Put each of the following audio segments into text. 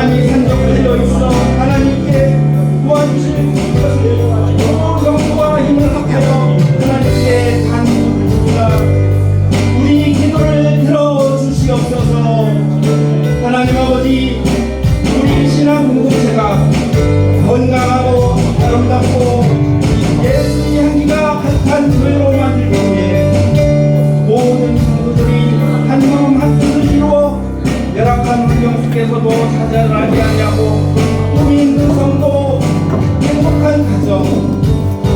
많이 산적되어 있어 하나님께 도와주실 것을 정성과 힘을 합하여 하나님께 간구드립니다. 우리 기도를 들어주시옵소서. 하나님 아버지, 우리 신앙 공동체가 건강하고 아름답고 예수의 향기가 가득한 교회로 만들기 위해 모든 성도들이 한 마음 한 뜻을 이루어 열악한 환경 속에서도 찾아나지 아니하고 꿈이 있는 성도, 행복한 가정,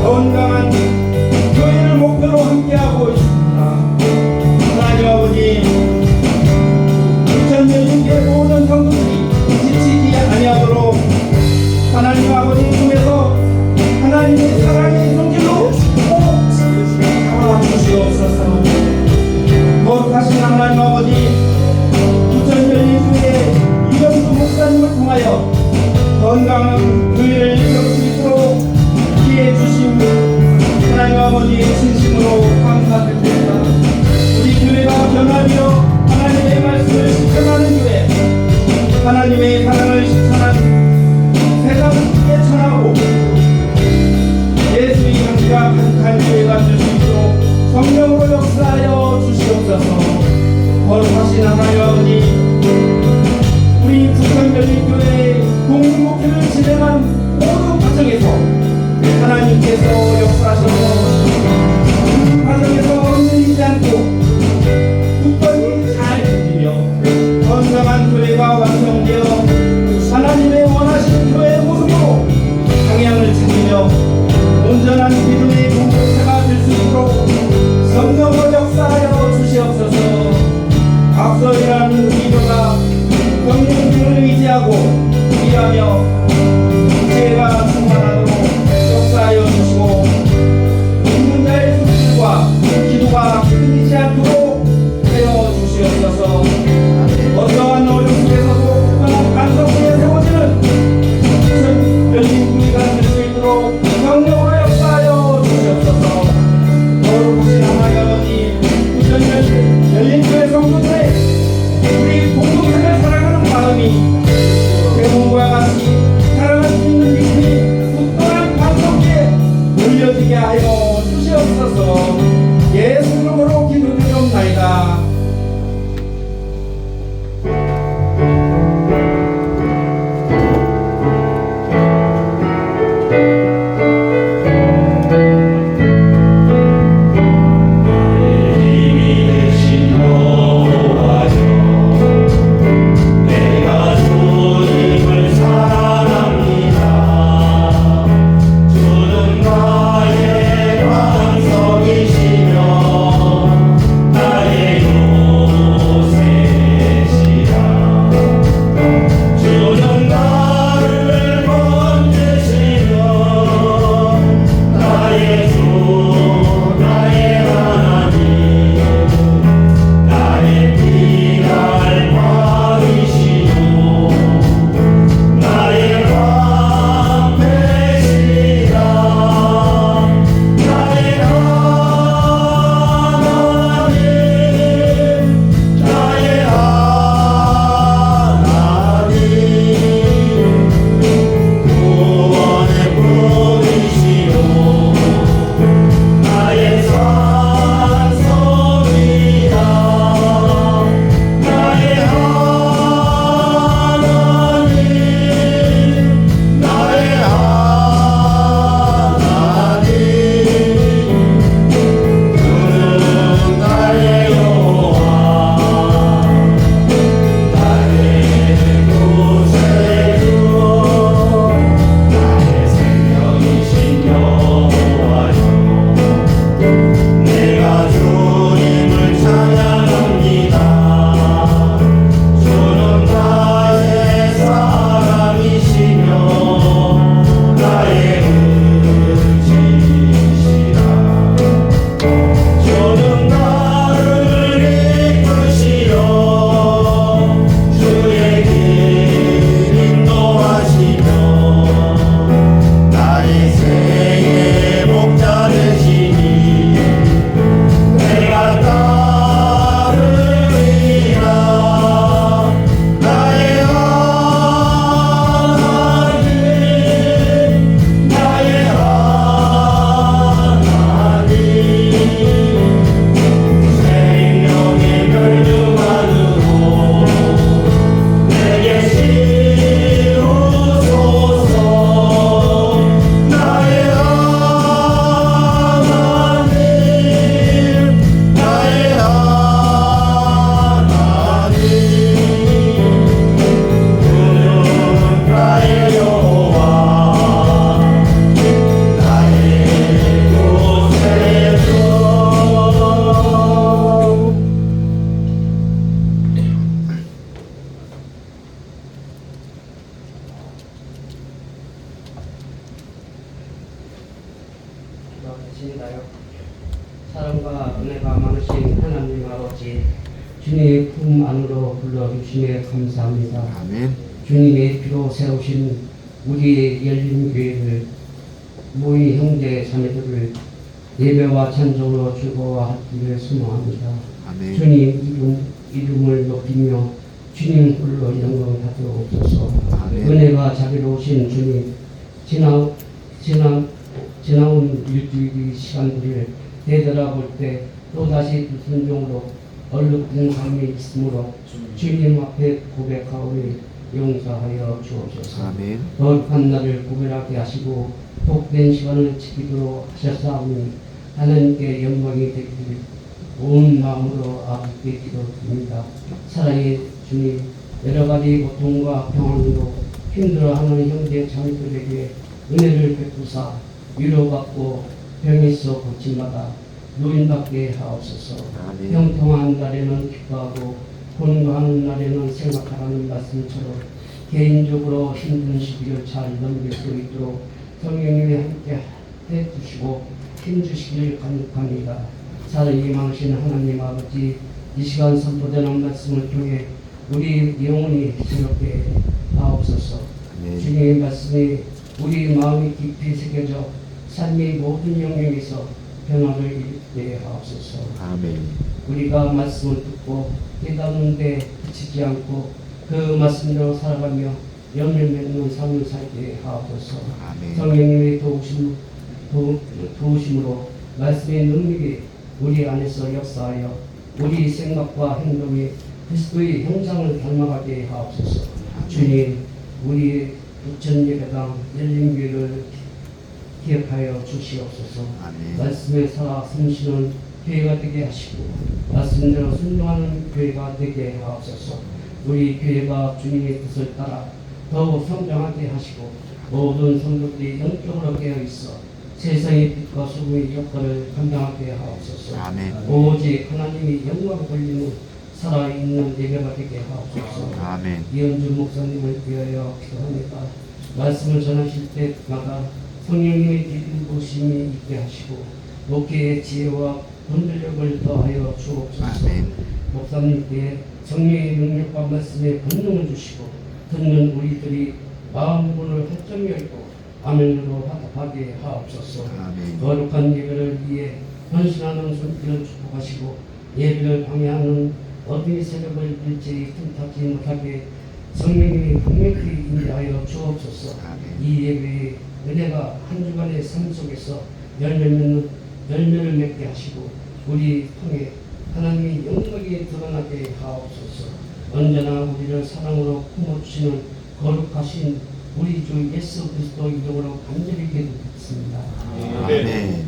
건강한 교회를 목표로 함께하고 있습니다. 하나님 아버지, 2000년인계 모든 성도들이 지치지 아니하도록 하나님 아버지 중에서 하나님의 사랑의 손길로 꼭 잡아주시옵소서. 거룩하신 하나님 아버지, 2000년 중에 이병수 목사님을 통하여 건강한 교회를 이룰 수 있도록 기회해 주신 하나님 아버지 진심으로 감사드립니다. 우리 교회가 변화되어 하나님의 말씀을 실천하는 교회, 하나님의 사랑을 실천하는 세상을 크게 전하고 예수의 향기가 가득한 교회가 될 수 있도록 성령으로 역사하여 주시옵소서. 거룩하신 하나님 아버지, 우리 부천별리교회의 공동목회를 진행한 모든 과정에서 하나님께서 역사하셔서 그 과정에서 흔들리지 않고 굳건히 잘 지키며 건강한 교회가 완성되어 하나님의 원하시는 교회의 모습으로 방향을 찾으며 온전한 믿음의 공동체가 될 수 있도록 성령으로 역사하여 주시옵소서. 앞서 일하는 기도가 성령님을 의지하고 일하며 지혜가 충만하도록 역사하여 주시고 있는 자의 손길과 기도가 끊이지 않도록 하여 주시옵소서. 어떠한 어려움 속에서도 반석위에 세워지는 열린 교회가 될 수 있도록 성령으로 역사하여 주시옵소서. 거룩하신 하나님 아버지, 열린 교회 성도들의 우리 공동체를 사랑하는 마음이 대문과 같이 사랑할 수 있는 믿음이 바칩니다요. 사랑과 은혜가 많으신 하나님 아버지, 주님의 품 안으로 불러주심에 감사합니다. 아멘. 주님의 피로 세우신 우리의 열린 교회를 모인 형제 자매들을 예배와 찬송으로 즐거워하기를 소망합니다. 아멘. 주님 이름을 높이며 주님 홀로 영광 받으옵소서. 아멘. 은혜가 자비로우신 주님, 지나온 일주일 시간들을 되돌아볼 때 또다시 순종으로 얼룩진 삶이 있으므로 주님 앞에 고백하오니 용서하여 주옵소서. 아멘. 거룩한 날을 구별하게 하시고 복된 시간을 지키도록 하셨사오니 하나님께 영광이 되기를 온 마음으로 아버지께 기도드립니다. 사랑의 주님, 여러 가지 고통과 평안으로 힘들어하는 형제 자매들에게 은혜를 베푸사 위로받고 병에서 고침받아 노인받게 하옵소서. 아멘. 형통한 날에는 기뻐하고 건강한 날에는 생각하라는 말씀처럼 개인적으로 힘든 시기를 잘 넘길 수 있도록 성령님이 함께 해주시고 힘주시기를 간구합니다. 사랑이 많으신 하나님 아버지, 이 시간 선포되는 말씀을 통해 우리 영혼이 새롭게 하옵소서. 아멘. 주님의 말씀이 우리 마음이 깊이 새겨져 삶의 모든 영역에서 변화를 일으키게 하옵소서. 아멘. 우리가 말씀을 듣고 깨닫는데 그치지 않고 그 말씀대로 살아가며 열매 맺는 삶을 살게 하옵소서. 아멘. 성령님의 도우심으로 말씀의 능력이 우리 안에서 역사하여 우리 생각과 행동이 그리스도의 형상을 닮아가게 하옵소서. 주님, 우리 부천예배당 열린교회를 기억하여 주시옵소서. 아멘. 말씀에 살아 숨쉬는 교회가 되게 하시고 말씀대로 순종하는 교회가 되게 하옵소서. 우리 교회가 주님의 뜻을 따라 더욱 성장하게 하시고 모든 성도들이 영적으로 깨어 있어 세상의 빛과 소금의 역할을 감당하게 하옵소서. 아멘. 오직 하나님이 영광 돌리는 살아있는 예배가 되게 하옵소서. 아멘. 이현주 목사님을 위하여 기도합니다. 말씀을 전하실 때마다 성령님의 기름부심이 있게 하시고 목회의 지혜와 분별력을 더하여 주옵소서. 아멘. 목사님께 성령의 능력과 말씀에 권능을 주시고 듣는 우리들이 마음문을 활짝 열고 아멘으로 화답하게 하옵소서. 아멘. 거룩한 예배를 위해 헌신하는 손길을 축복하시고 예배를 방해하는 어둠의 세력을 일제히 틈타지 못하게 성령님이 강력히 인도하여 주옵소서. 아멘. 이 예배의 은혜가 한 주간의 삶 속에서 열매를 맺게 하시고 우리 통해 하나님의 영광이 드러나게 하옵소서. 언제나 우리를 사랑으로 품어주시는 거룩하신 우리 주 예수 그리스도 이름으로 간절히 기도드립니다. 아멘.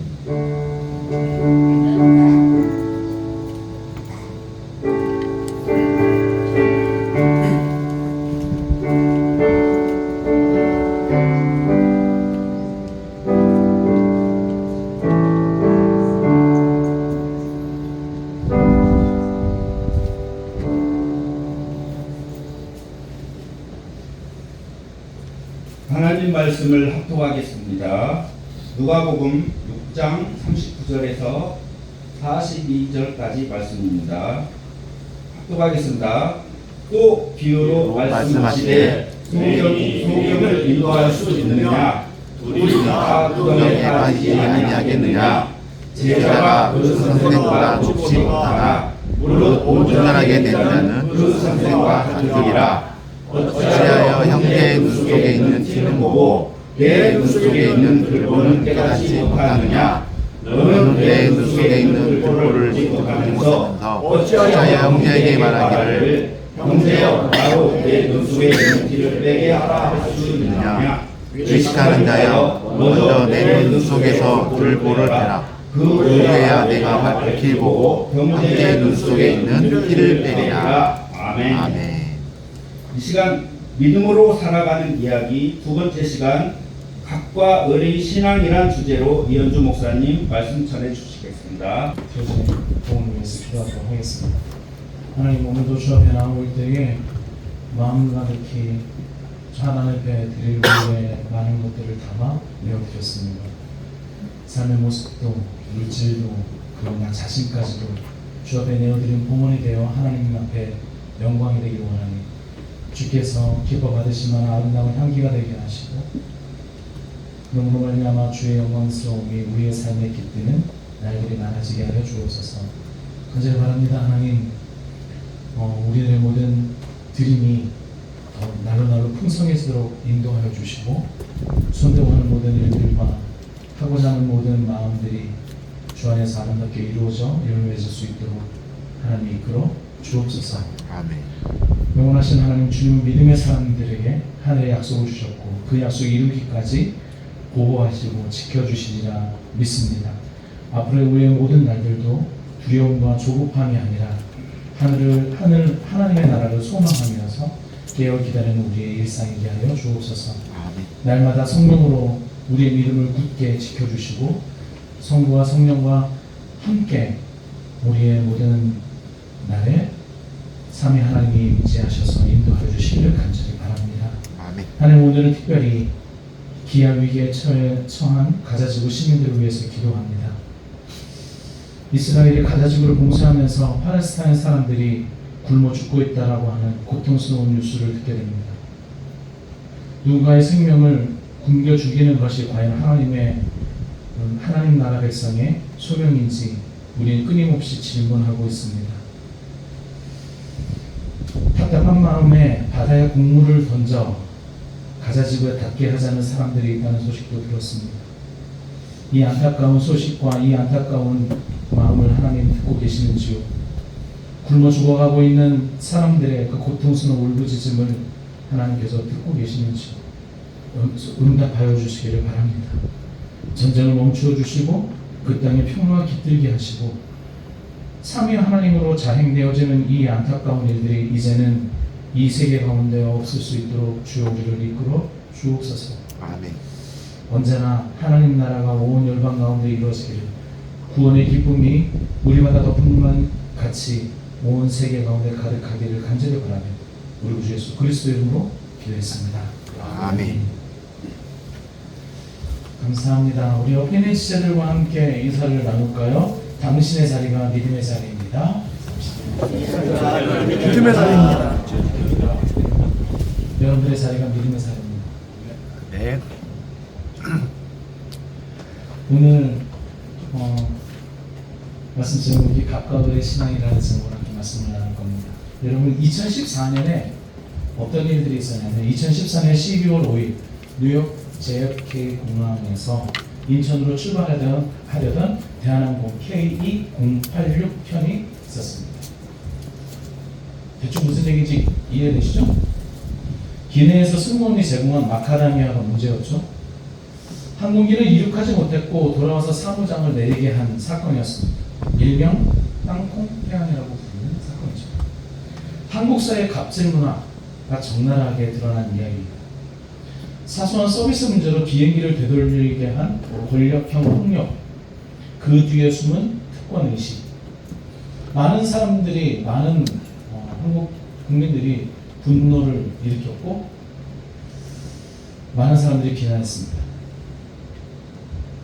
하나님 말씀을 합독하겠습니다. 누가복음 6장 39절에서 42절까지 말씀입니다. 합독하겠습니다. 또 비유로 말씀하시되 소경을 인도할 수 있느냐? 둘이 다 구덩이에 빠지지 아니하겠느냐? 제자가 그 선생보다 좁지 못하나 무릇 온전하게 된 자는 그 선생과 같으리라. 어찌하여 형제의 눈 속에 있는 티는 보고 내 눈 속에 있는 글보는 깨닫지 못하느냐? 너는 내 눈 속에 있는 글보를 못하면서 어찌하여 형제에게 말하기를 형제여 나로 내 눈 속에 있는 티를 빼게 하라 할 수 있느냐? 의식하는 자여 먼저 내 눈 속에서 들보를 빼라. 그래야 내가 밝히 보고 형제의 눈 속에 있는 티를 빼리라. 아멘. 아멘. 이 시간 믿음으로 살아가는 이야기 두 번째 시간 각과 을의 신앙이란 주제로 이현주 목사님 말씀 전해 주시겠습니다. 교수님 도움을 위해서 기도하도록 하겠습니다. 하나님 오늘도 주 앞에 나올 때에 마음 가득히 하나님께 드리기 위해 많은 것들을 담아 내어드렸습니다. 삶의 모습도 물질도 그리고 나 자신까지도 주 앞에 내어드린 봉헌이 되어 하나님 앞에 영광이 되기 원하니 주께서 기뻐 받으시면 아름다운 향기가 되게 하시고 그러므로 말미암아 주의 영광스러움이 우리의 삶에 깃드는 날들이 많아지게 하여 주옵소서. 간절히 바랍니다. 하나님, 우리들의 모든 드림이 날로 풍성해지도록 인도하여 주시고 손대고 하는 모든 일들과 하고자 하는 모든 마음들이 주 안에서 아름답게 이루어져 열매질 수 있도록 하나님 이끌어 주옵소서. 아멘. 영원하신 하나님, 주님 믿음의 사람들에게 하늘의 약속을 주셨고 그 약속 이루기까지 보호하시고 지켜주시리라 믿습니다. 앞으로의 우리의 모든 날들도 두려움과 조급함이 아니라 하나님의 나라를 소망하면서 깨어 기다리는 우리의 일상이게 하여 주옵소서. 아멘. 날마다 성령으로 우리의 믿음을 굳게 지켜주시고 성부와 성령과 함께 우리의 모든 날에 삼위 하나님이 임재하셔서 인도하여 주시기를 간절히 바랍니다. 아멘. 하나님, 오늘은 특별히 기아 위기에 처한 가자지구 시민들을 위해서 기도합니다. 이스라엘이 가자지구를 봉쇄하면서 팔레스타인 사람들이 굶어 죽고 있다라고 하는 고통스러운 뉴스를 듣게 됩니다. 누군가의 생명을 굶겨 죽이는 것이 과연 하나님 나라 백성의 소명인지 우리는 끊임없이 질문하고 있습니다. 답답한 마음에 바다에 곡물을 던져 가자지구에 닿게 하자는 사람들이 있다는 소식도 들었습니다. 이 안타까운 소식과 이 안타까운 마음을 하나님 듣고 계시는지요? 굶어 죽어가고 있는 사람들의 그 고통스러운 울부짖음을 하나님께서 듣고 계시는지요? 응답하여 주시기를 바랍니다. 전쟁을 멈추어 주시고 그 땅에 평화가 깃들게 하시고 삼위 하나님으로 자행되어지는 이 안타까운 일들이 이제는 이 세계 가운데 없을 수 있도록 주여 우리를 이끌어 주옵소서. 아멘. 언제나 하나님 나라가 온 열방 가운데 이루어지기를, 구원의 기쁨이 우리마다 덮음만 같이 온 세계 가운데 가득하기를 간절히 바라며 우리 주 예수 그리스도 이름으로 기도했습니다. 아멘. 감사합니다. 우리 옆에 있는 지체들과 함께 인사를 나눌까요? 당신의 자리가 믿음의 자리입니다. 믿음의 자리입니다. 여러분들의 자리가 믿음의 자리입니다. 네. 오늘 말씀 제목이 가까워의 신앙이라는 제목으로 함께 말씀을 나눌 겁니다. 여러분, 2014년에 어떤 일들이 있었냐면 2014년 12월 5일 뉴욕 JFK 공항에서 인천으로 출발하려던 대한항공 KE086편이 있었습니다. 대충 무슨 얘기인지 이해되시죠? 기내에서 승무원이 제공한 마카다미아가 문제였죠. 항공기를 이륙하지 못했고 돌아와서 사무장을 내리게 한 사건이었습니다. 일명 땅콩 회항이라고 부르는 사건이죠. 한국사의 갑질 문화가 적나라하게 드러난 이야기입니다. 사소한 서비스 문제로 비행기를 되돌리게 한 권력형 폭력, 그 뒤에 숨은 특권 의식. 많은 사람들이, 한국 국민들이 분노를 일으켰고 많은 사람들이 비난했습니다.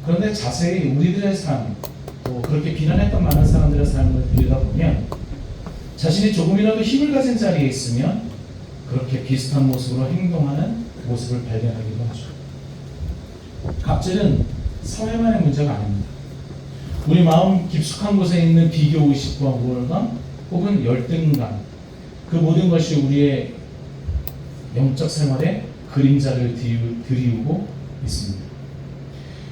그런데 자세히 우리들의 삶, 또 그렇게 비난했던 많은 사람들의 삶을 들여다보면 자신이 조금이라도 힘을 가진 자리에 있으면 그렇게 비슷한 모습으로 행동하는 모습을 발견하기도 하죠. 갑질은 사회만의 문제가 아닙니다. 우리 마음 깊숙한 곳에 있는 비교의식과 우월감 혹은 열등감, 그 모든 것이 우리의 영적 생활에 그림자를 드리우고 있습니다.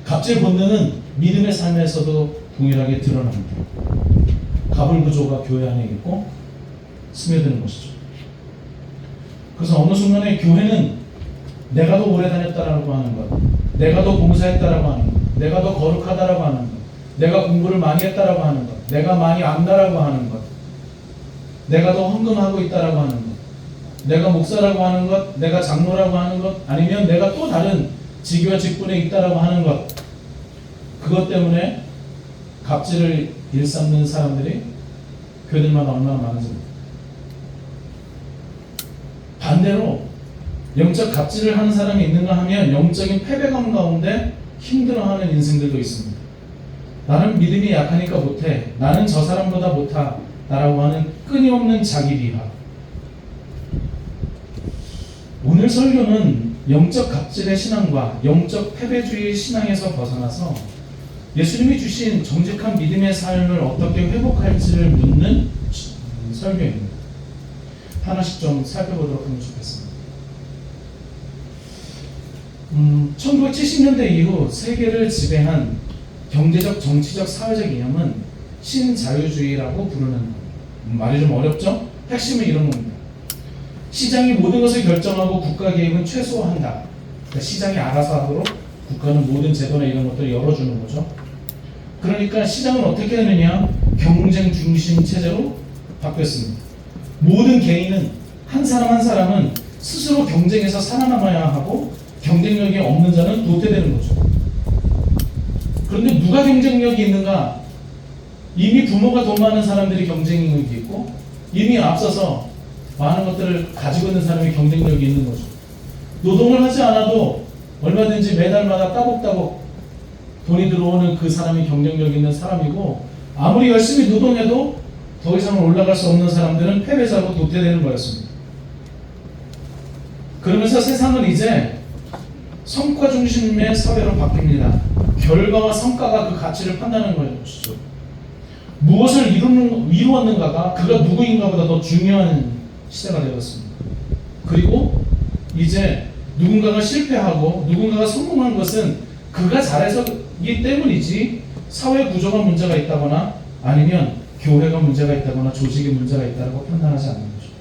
갑질 본능은 믿음의 삶에서도 동일하게 드러납니다. 갑을 구조가 교회 안에 있고 스며드는 것이죠. 그래서 어느 순간에 교회는 내가 더 오래 다녔다라고 하는 것, 내가 더 봉사했다라고 하는 것, 내가 더 거룩하다라고 하는 것, 내가 공부를 많이 했다라고 하는 것, 내가 많이 안다라고 하는 것, 내가 더 헌금하고 있다라고 하는 것, 내가 목사라고 하는 것, 내가 장로라고 하는 것, 아니면 내가 또 다른 직위와 직분에 있다라고 하는 것, 그것 때문에 갑질을 일삼는 사람들이 교회들마다 얼마나 많은지. 반대로 영적 갑질을 하는 사람이 있는가 하면 영적인 패배감 가운데 힘들어하는 인생들도 있습니다. 나는 믿음이 약하니까 못해. 나는 저 사람보다 못하. 라고 하는 끊임없는 자기 비하. 오늘 설교는 영적 갑질의 신앙과 영적 패배주의 신앙에서 벗어나서 예수님이 주신 정직한 믿음의 삶을 어떻게 회복할지를 묻는 설교입니다. 하나씩 좀 살펴보도록 하면 좋겠습니다. 1970년대 이후 세계를 지배한 경제적, 정치적, 사회적 이념은 신자유주의라고 부르는 말이 좀 어렵죠? 핵심은 이런 겁니다. 시장이 모든 것을 결정하고 국가 개입은 최소화한다. 그러니까 시장이 알아서 하도록 국가는 모든 제도나 이런 것들을 열어주는 거죠. 그러니까 시장은 어떻게 되느냐? 경쟁 중심 체제로 바뀌었습니다. 모든 개인은 한 사람 한 사람은 스스로 경쟁에서 살아남아야 하고 경쟁력이 없는 자는 도태되는 거죠. 그런데 누가 경쟁력이 있는가? 이미 부모가 돈 많은 사람들이 경쟁력이 있고 이미 앞서서 많은 것들을 가지고 있는 사람이 경쟁력이 있는 거죠. 노동을 하지 않아도 얼마든지 매달마다 따복따복 돈이 들어오는 그 사람이 경쟁력 있는 사람이고 아무리 열심히 노동해도 더 이상 올라갈 수 없는 사람들은 패배자로 도태되는 거였습니다. 그러면서 세상은 이제 성과 중심의 사회로 바뀝니다. 결과와 성과가 그 가치를 판단하는 것이죠. 무엇을 이루었는가가 그가 누구인가보다 더 중요한 시대가 되었습니다. 그리고 이제 누군가가 실패하고 누군가가 성공한 것은 그가 잘해서이기 때문이지 사회 구조가 문제가 있다거나 아니면 교회가 문제가 있다거나 조직에 문제가 있다고 판단하지 않는 거죠.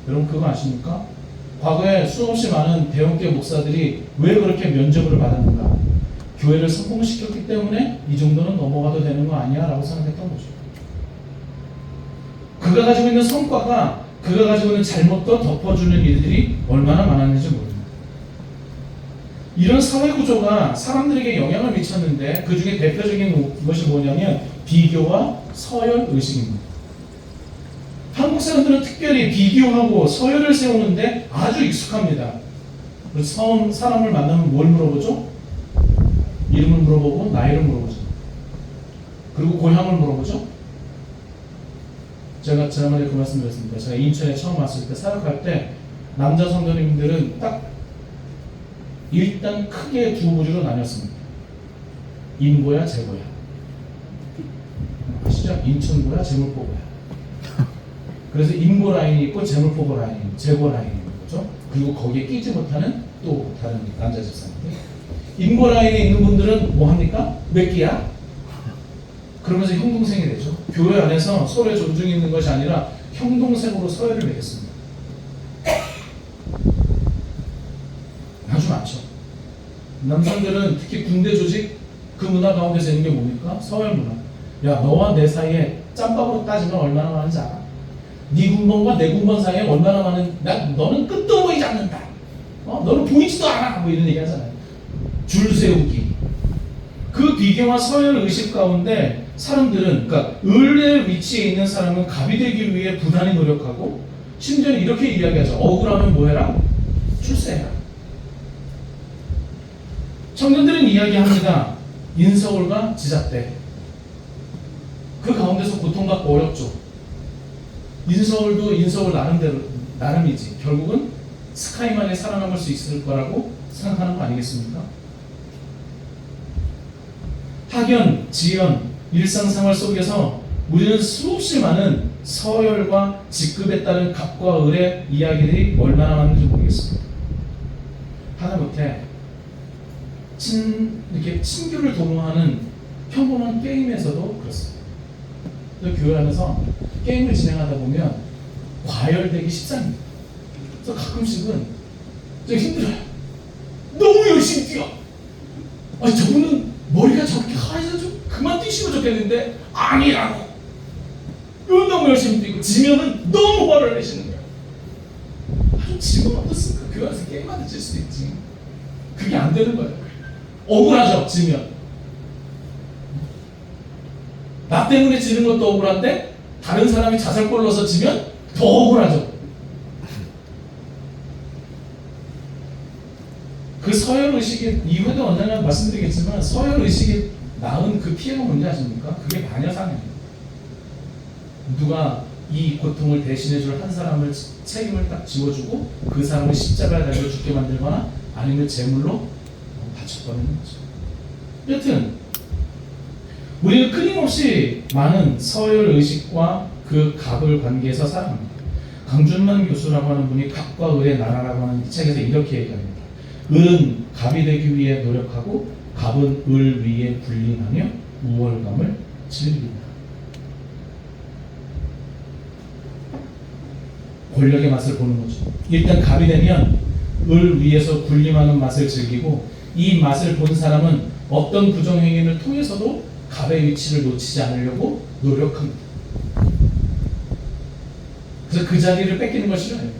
여러분 그거 아십니까? 과거에 수없이 많은 대형교 목사들이 왜 그렇게 면접을 받았는가? 교회를 성공시켰기 때문에 이 정도는 넘어가도 되는 거 아니야? 라고 생각했던 거죠. 그가 가지고 있는 성과가 그가 가지고 있는 잘못도 덮어주는 일들이 얼마나 많았는지 모릅니다. 이런 사회 구조가 사람들에게 영향을 미쳤는데 그 중에 대표적인 것이 뭐냐면 비교와 서열 의식입니다. 한국 사람들은 특별히 비교하고 서열을 세우는데 아주 익숙합니다. 그래서 사람을 만나면 뭘 물어보죠? 이름을 물어보고 나이를 물어보죠. 그리고 고향을 물어보죠. 제가 지난번에 그 말씀 드렸습니다. 제가 인천에 처음 왔을 때 사역할 때 남자 성도님들은 딱 일단 크게 두 부류로 나뉘었습니다. 인고야 재고야. 아시죠? 인천고야 재물포고야. 그래서 인고 라인이 있고 재물포고 라인, 재고 라인이 있는 거죠. 그리고 거기에 끼지 못하는 또 다른 남자 집사님들. 인고 라인에 있는 분들은 뭐 합니까? 몇 끼야? 그러면서 형동생이 되죠. 교회 안에서 서로의 존중이 있는 것이 아니라 형동생으로 서열을 매겼습니다. 아주 많죠. 남성들은 특히 군대 조직 그 문화 가운데서 있는 게 뭡니까? 서열 문화. 야 너와 내 사이에 짬밥으로 따지면 얼마나 많은지 알아? 네 군번과 내 군번 사이에 얼마나 많은 너는 끝도 보이지 않는다. 너는 보이지도 않아. 뭐 이런 얘기 하잖아요. 줄 세우기. 그 비교와 서열 의식 가운데 사람들은 그러니까 을의 위치에 있는 사람은 갑이 되기 위해 부단히 노력하고 심지어는 이렇게 이야기하죠. 억울하면 뭐해라? 출세해라. 청년들은 이야기합니다. 인서울과 지자대. 그 가운데서 고통받고 어렵죠. 인서울도 인서울 나름대로 나름이지. 결국은 스카이만에 살아남을 수 있을 거라고 생각하는 거 아니겠습니까? 학연, 지연, 일상생활 속에서 우리는 수없이 많은 서열과 직급에 따른 갑과 을의 이야기들이 얼마나 많은지 모르겠습니다. 하다못해 이렇게 친교를 도모하는 평범한 게임에서도 그렇습니다. 교회 안에서 게임을 진행하다 보면 과열되기 십상입니다. 그래서 가끔씩은 좀 힘들어요. 너무 열심히 뛰어. 아니 저분은 머리가 저렇게 하얘서 좀 그만 뛰시면 좋겠는데 아니라고. 너무 열심히 뛰고 지면은 너무 화를 내시는 거예요. 아주 지면 어떻습니까? 교회 안에서 게임하는데 질 수도 있지. 그게 안 되는 거예요. 억울하죠, 지면. 나 때문에 지는 것도 억울한데 다른 사람이 자살골 넣어서 지면 더 억울하죠. 그 서열의식이 이후에도 언젠가 말씀드리겠지만 서열의식이 낳은 그 피해가 뭔지 아십니까? 그게 마녀사냥이에요. 누가 이 고통을 대신해줄 한 사람을 책임을 딱 지워주고 그 사람을 십자가에 달려 죽게 만들거나 아니면 제물로 바쳐버리는 거죠. 여튼 우리는 끊임없이 많은 서열 의식과 그 갑을 관계에서 살아갑니다. 강준만 교수라고 하는 분이 갑과 을의 나라라고 하는 이 책에서 이렇게 얘기합니다. 을은 갑이 되기 위해 노력하고 갑은 을 위에 군림하며 우월감을 즐긴다. 권력의 맛을 보는 거죠. 일단 갑이 되면 을 위에서 군림하는 맛을 즐기고 이 맛을 본 사람은 어떤 부정행위를 통해서도 갑의 위치를 놓치지 않으려고 노력합니다. 그래서 그 자리를 뺏기는 걸 싫어해요.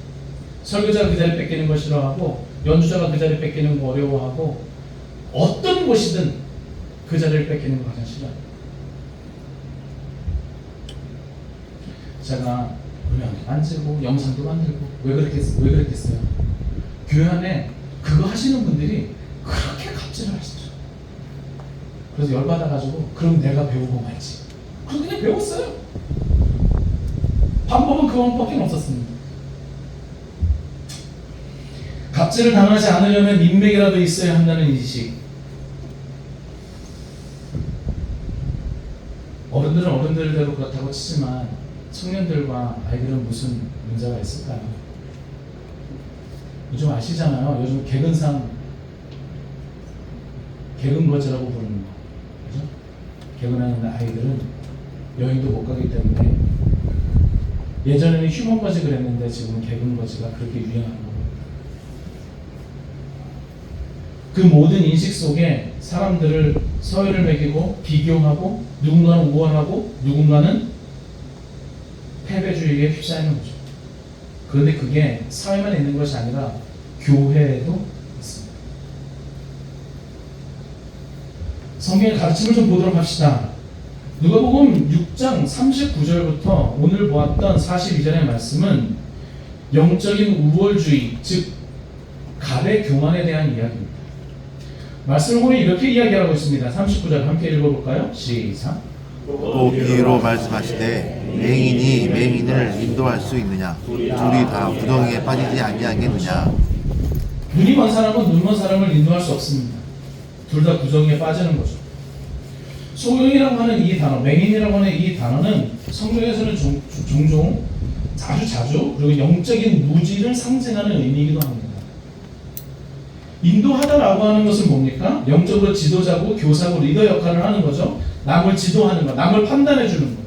설교자가 그 자리 뺏기는 걸 싫어하고 연주자가 그 자리 뺏기는 거 어려워하고 어떤 곳이든 그 자리를 뺏기는 걸 가장 싫어해요. 제가 음향도 만들고 영상도 만들고 왜 그랬겠어요? 교회 안에 그거 하시는 분들이 그렇게 갑질을 하시죠. 그래서 열받아가지고 그럼 내가 배우고 말지. 그래서 그냥 배웠어요. 방법은 그 방법밖에 없었습니다. 갑질을 당하지 않으려면 인맥이라도 있어야 한다는 인식. 어른들은 어른들대로 그렇다고 치지만 청년들과 아이들은 무슨 문제가 있을까요? 요즘 아시잖아요. 요즘 개근상 개근거지라고 부르는 거. 그죠? 개근하는 아이들은 여행도 못 가기 때문에 예전에는 휴먼거지 그랬는데 지금은 개근거지가 그렇게 유행한 거예요. 그 모든 인식 속에 사람들을 서열을 매기고 비교하고 누군가는 우월하고 누군가는 패배주의에 휩싸이는 거죠. 그런데 그게 사회만 있는 것이 아니라 교회에도 있습니다. 성경의 가르침을 좀 보도록 합시다. 누가복음 6장 39절부터 오늘 보았던 42절의 말씀은 영적인 우월주의, 즉 갑의 교만에 대한 이야기입니다. 말씀을 보면 이렇게 이야기하고 있습니다. 39절 함께 읽어볼까요? 시작. 또 비유로 말씀하시되 맹인이 맹인을 인도할 수 있느냐? 둘이 다 구덩이에 빠지지 아니하겠느냐? 눈이 먼 사람은 눈 먼 사람을 인도할 수 없습니다. 둘 다 구덩이에 빠지는 거죠. 소경이라고 하는 이 단어, 맹인이라고 하는 이 단어는 성경에서는 종종 자주 그리고 영적인 무지를 상징하는 의미이기도 합니다. 인도하다라고 하는 것은 뭡니까? 영적으로 지도자고 교사고 리더 역할을 하는 거죠. 남을 지도하는 것, 남을 판단해 주는 것.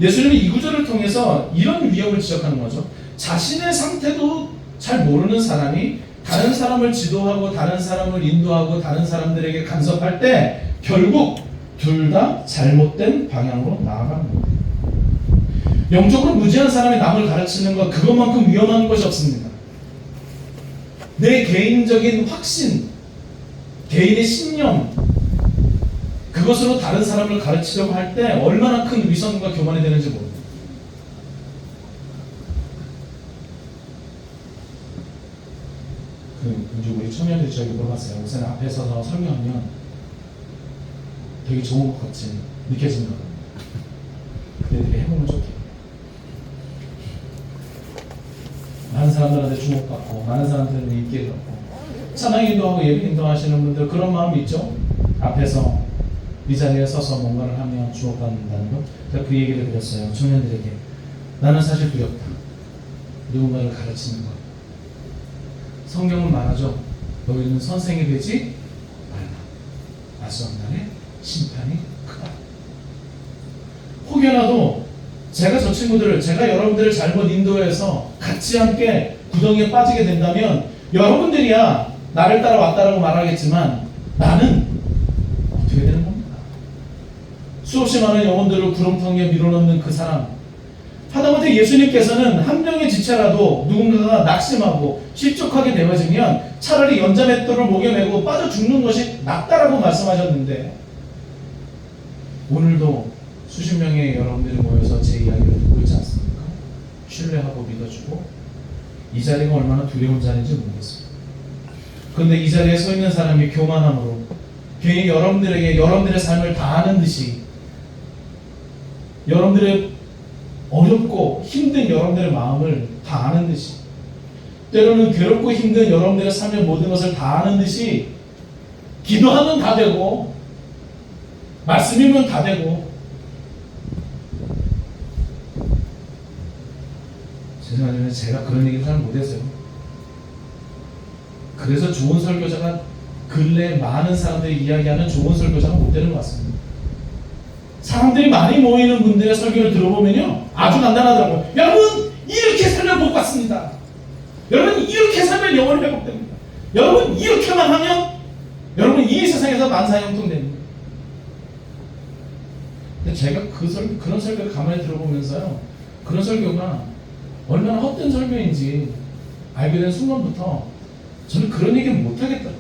예수님이 이 구절을 통해서 이런 위험을 지적하는 거죠. 자신의 상태도 잘 모르는 사람이 다른 사람을 지도하고 다른 사람을 인도하고 다른 사람들에게 간섭할 때 결국 둘 다 잘못된 방향으로 나아가는 겁니다. 영적으로 무지한 사람이 남을 가르치는 것, 그것만큼 위험한 것이 없습니다. 내 개인적인 확신, 개인의 신념, 그것으로 다른 사람을 가르치려고 할 때 얼마나 큰 위선과 교만이 되는지 모릅니다. 이제 우리 청년들이 저에게 물어봤어요. 목사님 앞에 서서 설명하면 되게 좋은 것 같이 느껴진다고. 너희들이 해보면 좋겠다. 많은 사람들한테 주목받고 많은 사람들한테 인기를 얻고 찬양 인도하고 예배 인도하시는 분들 그런 마음이 있죠. 앞에서 이 자리에 서서 뭔가를 하면 주목받는다는 것. 제가 그 얘기를 드렸어요. 청년들에게. 나는 사실 두렵다. 누군가를 가르치는 것. 성경은 말하죠. 너희는 선생이 되지 말라. 마지막 날에 심판이 크다. 혹여라도 제가 저 친구들을, 제가 여러분들을 잘못 인도해서 같이 함께 구덩이에 빠지게 된다면 여러분들이야 나를 따라왔다라고 말하겠지만 나는 어떻게 되는 겁니까? 수없이 많은 영혼들을 구렁텅이에 밀어넣는 그 사람, 하다못해 예수님께서는 한 명의 지체라도 누군가가 낙심하고 실족하게 되어지면 차라리 연자맷돌을 목에 메고 빠져 죽는 것이 낫다라고 말씀하셨는데 오늘도 수십 명의 여러분들이 모여서 제 이야기를 듣고 있지 않습니까? 신뢰하고 믿어주고 이 자리가 얼마나 두려운 자리인지 모르겠습니다. 그런데 이 자리에 서 있는 사람이 교만함으로 괜히 여러분들에게 여러분들의 삶을 다 아는 듯이, 여러분들의 어렵고 힘든 여러분들의 마음을 다 아는 듯이, 때로는 괴롭고 힘든 여러분들의 삶의 모든 것을 다 아는 듯이 기도하면 다 되고 말씀이면 다 되고. 죄송하지만 제가 그런 얘기를 잘 못해서요. 그래서 좋은 설교자가, 근래 많은 사람들이 이야기하는 좋은 설교자가 못 되는 것 같습니다. 사람들이 많이 모이는 분들의 설교를 들어보면요, 아주 간단하더라고요. 여러분, 이렇게 살면 복 받습니다. 여러분, 이렇게 살면 영원히 회복됩니다. 여러분, 이렇게만 하면 여러분 이 세상에서 만사형통됩니다. 근데 제가 그런 설교를 가만히 들어보면서요, 그런 설교가 얼마나 헛된 설교인지 알게 된 순간부터 저는 그런 얘기를 못하겠다.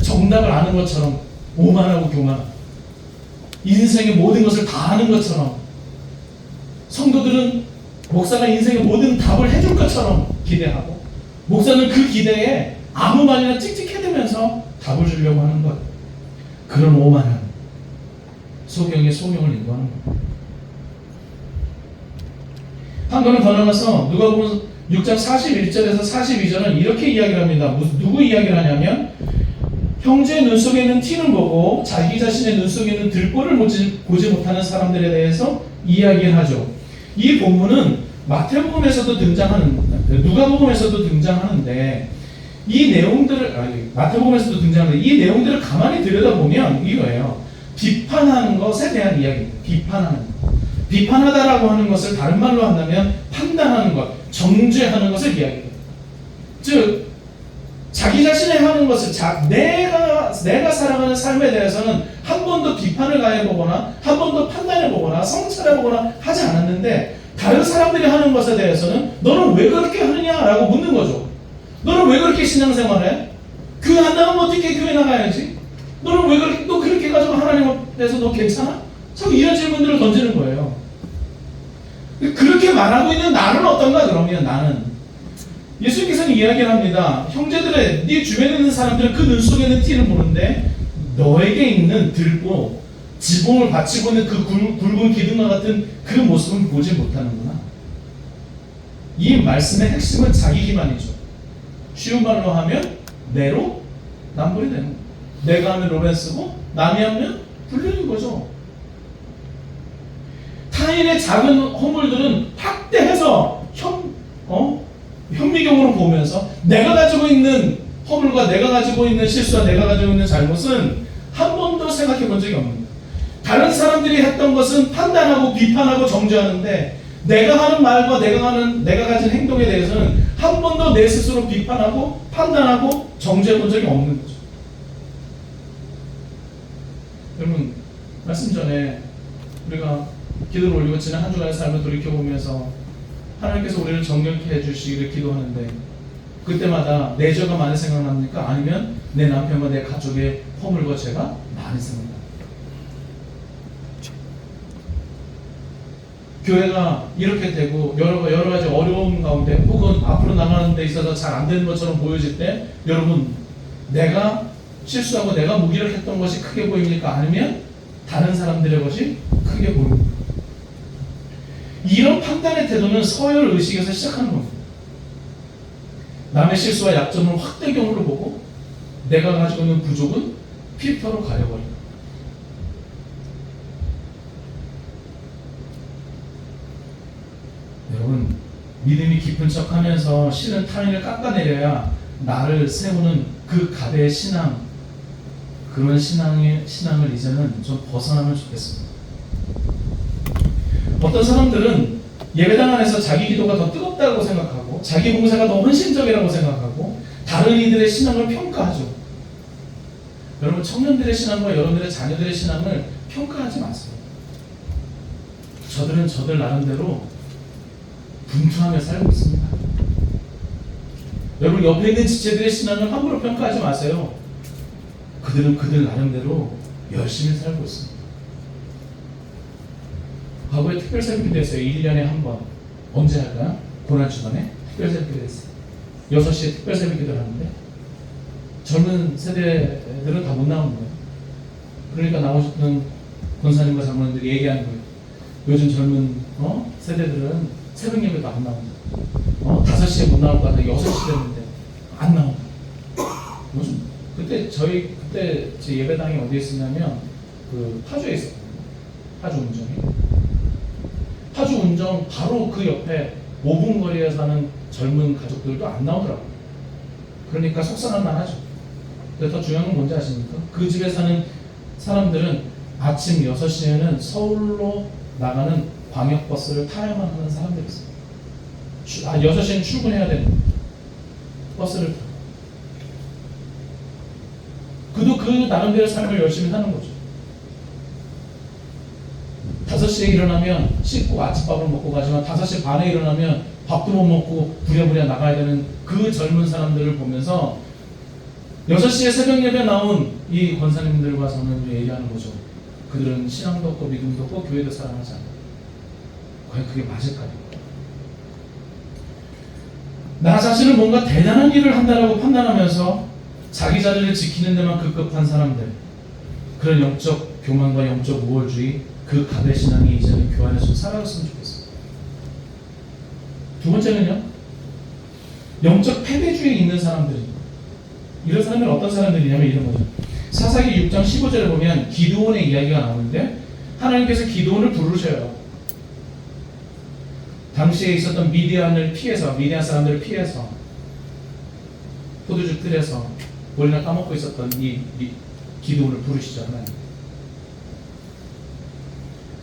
정답을 아는 것처럼 오만하고 교만하고, 인생의 모든 것을 다 아는 것처럼, 성도들은 목사가 인생의 모든 답을 해줄 것처럼 기대하고, 목사는 그 기대에 아무 말이나 찍찍해대면서 답을 주려고 하는 것. 그런 오만한 소경의 소경을 인도하는 것. 한 걸음 더 나가서 누가복음 6장 41절에서 42절은 이렇게 이야기를 합니다. 누구 이야기를 하냐면, 형제의 눈 속에 있는 티는 보고 자기 자신의 눈 속에 있는 들보를 보지 못하는 사람들에 대해서 이야기를 하죠. 이 본문은 마태복음에서도 누가복음에서도 등장하는데, 이 내용들을, 마태복음에서도 등장하는데, 이 내용들을 가만히 들여다보면 이거예요. 비판하는 것에 대한 이야기입니다. 비판하는 것. 비판하다라고 하는 것을 다른 말로 한다면 판단하는 것, 정죄하는 것을 이야기해요. 즉, 자기 자신이 하는 것을, 내가 살아가는 삶에 대해서는 한 번도 비판을 가해보거나 한 번도 판단해보거나 성찰해보거나 하지 않았는데, 다른 사람들이 하는 것에 대해서는 너는 왜 그렇게 하느냐라고 묻는 거죠. 너는 왜 그렇게 신앙생활해? 교회 안 나가면 어떻게 교회 나가야지? 너는 왜 그렇게, 너 그렇게 가지고 하나님 앞에서 너 괜찮아? 자꾸 이런 질문들을 던지는 거예요. 그렇게 말하고 있는 나는 어떤가? 그러면 나는, 예수님께서는 이야기를 합니다. 형제들의, 네 주변에 있는 사람들은 그 눈 속에 있는 티를 보는데 너에게 있는 들보, 지붕을 받치고 있는 그 굵은 기둥과 같은 그 모습은 보지 못하는구나. 이 말씀의 핵심은 자기 기만이죠. 쉬운 말로 하면 내로 남불이 되는 거예요. 내가 하면 로맨스고 남이 하면 불륜인 거죠. 타인의 작은 허물들은 확대해서 현미경으로 보면서 내가 가지고 있는 허물과 내가 가지고 있는 실수와 내가 가지고 있는 잘못은 한 번도 생각해 본 적이 없습니다. 다른 사람들이 했던 것은 판단하고 비판하고 정죄하는데, 내가 하는 말과 내가 가진 행동에 대해서는 한 번도 내 스스로 비판하고 판단하고 정죄해 본 적이 없는 거죠. 여러분, 말씀 전에 우리가 기도를 올리고 지난 한 주간의 삶을 돌이켜보면서 하나님께서 우리를 정결케 해주시기를 기도하는데, 그때마다 내 죄가 많이 생각납니까? 아니면 내 남편과 내 가족의 허물과 죄가 많이 생각납니까? 교회가 이렇게 되고 여러 가지 어려움 가운데, 혹은 앞으로 나가는 데 있어서 잘 안 되는 것처럼 보여질 때, 여러분, 내가 실수하고 내가 무기력했던 것이 크게 보입니까? 아니면 다른 사람들의 것이 크게 보입니까? 이런 판단의 태도는 서열 의식에서 시작하는 겁니다. 남의 실수와 약점을 확대경으로 보고 내가 가지고 있는 부족은 필터로 가려버립니다. 여러분, 믿음이 깊은 척하면서 실은 타인을 깎아내려야 나를 세우는 그 가대의 신앙, 그런 신앙을 이제는 좀 벗어나면 좋겠습니다. 어떤 사람들은 예배당 안에서 자기 기도가 더 뜨겁다고 생각하고 자기 봉사가 더 헌신적이라고 생각하고 다른 이들의 신앙을 평가하죠. 여러분, 청년들의 신앙과 여러분들의 자녀들의 신앙을 평가하지 마세요. 저들은 저들 나름대로 분투하며 살고 있습니다. 여러분, 옆에 있는 지체들의 신앙을 함부로 평가하지 마세요. 그들은 그들 나름대로 열심히 살고 있습니다. 과거에 특별 새벽기도 했어요. 1년에 한 번. 언제 할까요? 고난주간에 특별 새벽기도 했어요. 6시에 특별 새벽기도를 하는데 젊은 세대들은 다 못 나오는 거예요. 그러니까 나오셨던 권사님과 장로님들이 얘기하는 거예요. 요즘 젊은 세대들은 새벽 예배도 안 나온다. 5시에 못 나올 것 같아. 6시 됐는데 안 나온다. 요즘 그때 제 예배당이 어디에 있었냐면 그 파주에 있었거든요. 파주 운정에. 파주 운정 바로 그 옆에 5분 거리에 사는 젊은 가족들도 안 나오더라고요. 그러니까 속상한 말 하죠. 근데 더 중요한 건 뭔지 아십니까? 그 집에 사는 사람들은 아침 6시에는 서울로 나가는 광역버스를 타야만 하는 사람들이 있어요. 6시에는 출근해야 되는 버스를 타고. 그도 그 나름대로의 삶을 열심히 사는 거죠. 5시에 일어나면 씻고 아침밥을 먹고 가지만 5시 반에 일어나면 밥도 못 먹고 부랴부랴 나가야 되는 그 젊은 사람들을 보면서 6시에 새벽 예배 나온 이 권사님들과 저는 얘기하는 거죠. 그들은 신앙도 없고 믿음도 없고 교회도 사랑하지 않아. 과연 그게 맞을까요? 나 자신은 뭔가 대단한 일을 한다라고 판단하면서 자기 자리를 지키는 데만 급급한 사람들, 그런 영적 교만과 영적 우월주의, 그 가대 신앙이 이제는 교회 안에서 사라졌으면 좋겠어요. 두 번째는요, 영적 패배주의에 있는 사람들입니다. 이런 사람들은 어떤 사람들이냐면 이런 거죠. 사사기 6장 15절에 보면 기드온의 이야기가 나오는데 하나님께서 기드온을 부르셔요. 당시에 있었던 미디안 사람들을 피해서 포도주 뜰에서 머리나 까먹고 있었던 이 기드온을 부르시죠. 하나님.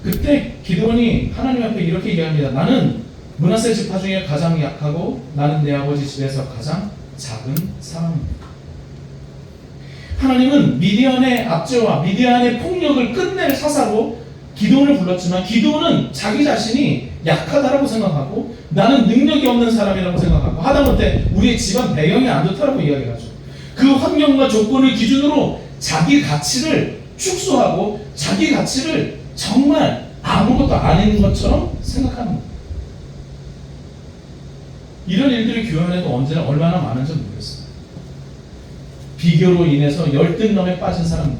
그때 기드온이 하나님 앞에 이렇게 얘기합니다. 나는 므낫세 지파 중에 가장 약하고 나는 내 아버지 집에서 가장 작은 사람입니다. 하나님은 미디안의 압제와 미디안의 폭력을 끝낼 사사로 기드온을 불렀지만 기드온은 자기 자신이 약하다라고 생각하고 나는 능력이 없는 사람이라고 생각하고 하다못해 우리의 집안 배경이 안 좋다라고 이야기하죠. 그 환경과 조건을 기준으로 자기 가치를 축소하고 자기 가치를 정말 아무것도 아닌 것처럼 생각하는 거예요. 이런 일들이 교회 안에도 언제나 얼마나 많은지 모르겠어요. 비교로 인해서 열등감에 빠진 사람들,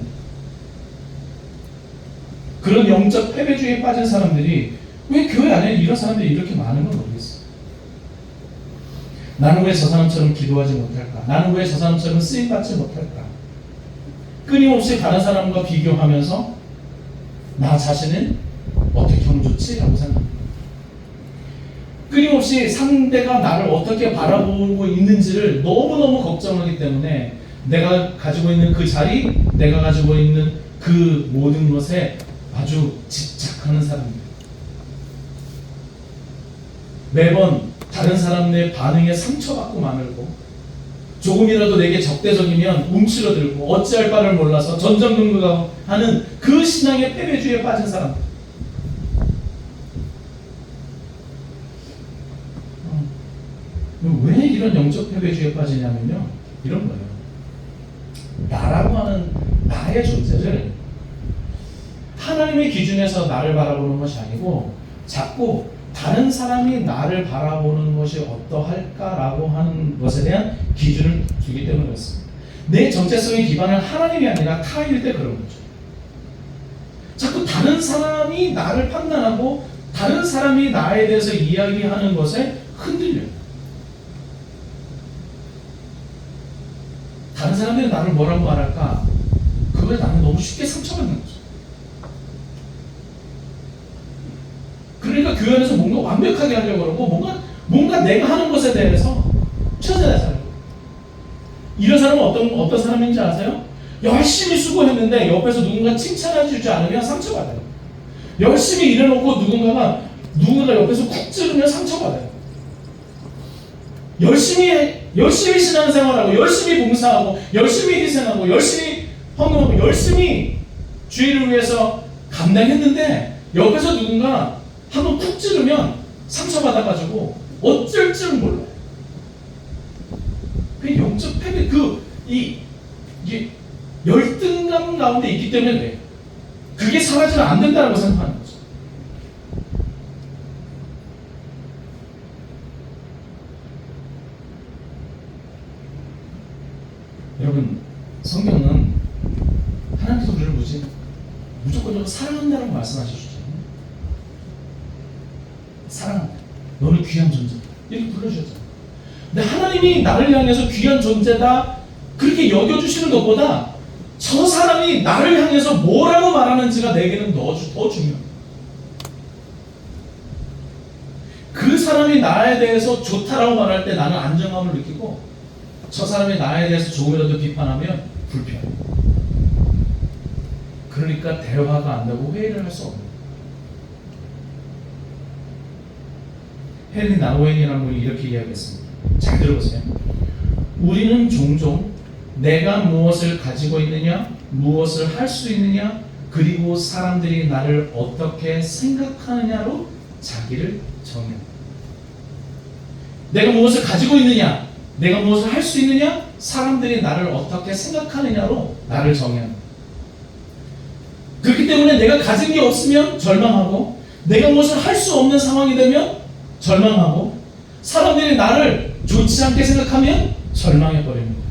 그런 영적 패배주의에 빠진 사람들이 왜 교회 안에 이런 사람들이 이렇게 많은 건 모르겠어요. 나는 왜 저 사람처럼 기도하지 못할까? 나는 왜 저 사람처럼 쓰임받지 못할까? 끊임없이 다른 사람과 비교하면서 나 자신은 어떻게 하면 좋지? 라고 생각합니다. 끊임없이 상대가 나를 어떻게 바라보고 있는지를 너무너무 걱정하기 때문에 내가 가지고 있는 그 자리, 내가 가지고 있는 그 모든 것에 아주 집착하는 사람입니다. 매번 다른 사람의 반응에 상처받고 마늘고 조금이라도 내게 적대적이면 움츠러들고 어찌할 바를 몰라서 전전긍긍하는 그 신앙의 패배주의에 빠진 사람. 왜 이런 영적 패배주의에 빠지냐면요, 이런 거예요. 나라고 하는 나의 존재를 하나님의 기준에서 나를 바라보는 것이 아니고 자꾸 다른 사람이 나를 바라보는 것이 어떠할까라고 하는 것에 대한 기준을 두기 때문에 그렇습니다. 내 정체성의 기반은 하나님이 아니라 타일 때 그런 거죠. 자꾸 다른 사람이 나를 판단하고 다른 사람이 나에 대해서 이야기하는 것에 흔들려요. 다른 사람들이 나를 뭐라고 말할까? 그거에 나는 너무 쉽게 상처받는 거죠. 그러니까 교회 안에서 뭔가 완벽하게 하려고 그러고 뭔가 내가 하는 것에 대해서 최선을 다하는 거예요. 이런 사람은 어떤 사람인지 아세요? 열심히 수고했는데 옆에서 누군가 칭찬해 주지 않으면 상처받아요. 열심히 일해놓고 누군가 옆에서 쿡 찌르면 상처받아요. 열심히 신앙생활하고 열심히 봉사하고 열심히 희생하고 열심히 헌금하고 열심히 주의를 위해서 감당했는데 옆에서 누군가 한번 쿡 찌르면 상처받아가지고 어쩔 줄 몰라요. 그 영적 패배, 이게 열등감 가운데 있기 때문에 그래요. 그게 사라지면 안 된다고 생각하는 거죠. 여러분, 성경은 하나님께서 우리를 무조건적으로 사랑한다라고 말씀하셨잖아요. 사랑한다. 너는 귀한 존재다. 이렇게 불러주셨잖아요. 근데 하나님이 나를 향해서 귀한 존재다 그렇게 여겨주시는 것보다 저 사람이 나를 향해서 뭐라고 말하는지가 내게는 더 중요해요. 그 사람이 나에 대해서 좋다라고 말할 때 나는 안정감을 느끼고, 저 사람이 나에 대해서 조금이라도 비판하면 불편해. 그러니까 대화가 안 되고 회의를 할 수 없는 거예요. 헨리 나우엔이라는 분이 이렇게 이야기했습니다. 잘 들어보세요. 우리는 종종 내가 무엇을 가지고 있느냐, 무엇을 할 수 있느냐, 그리고 사람들이 나를 어떻게 생각하느냐로 자기를 정의합니다. 내가 무엇을 가지고 있느냐, 내가 무엇을 할 수 있느냐, 사람들이 나를 어떻게 생각하느냐로 나를 정의합니다. 그렇기 때문에 내가 가진 게 없으면 절망하고, 내가 무엇을 할 수 없는 상황이 되면 절망하고, 사람들이 나를 좋지 않게 생각하면 절망해버립니다.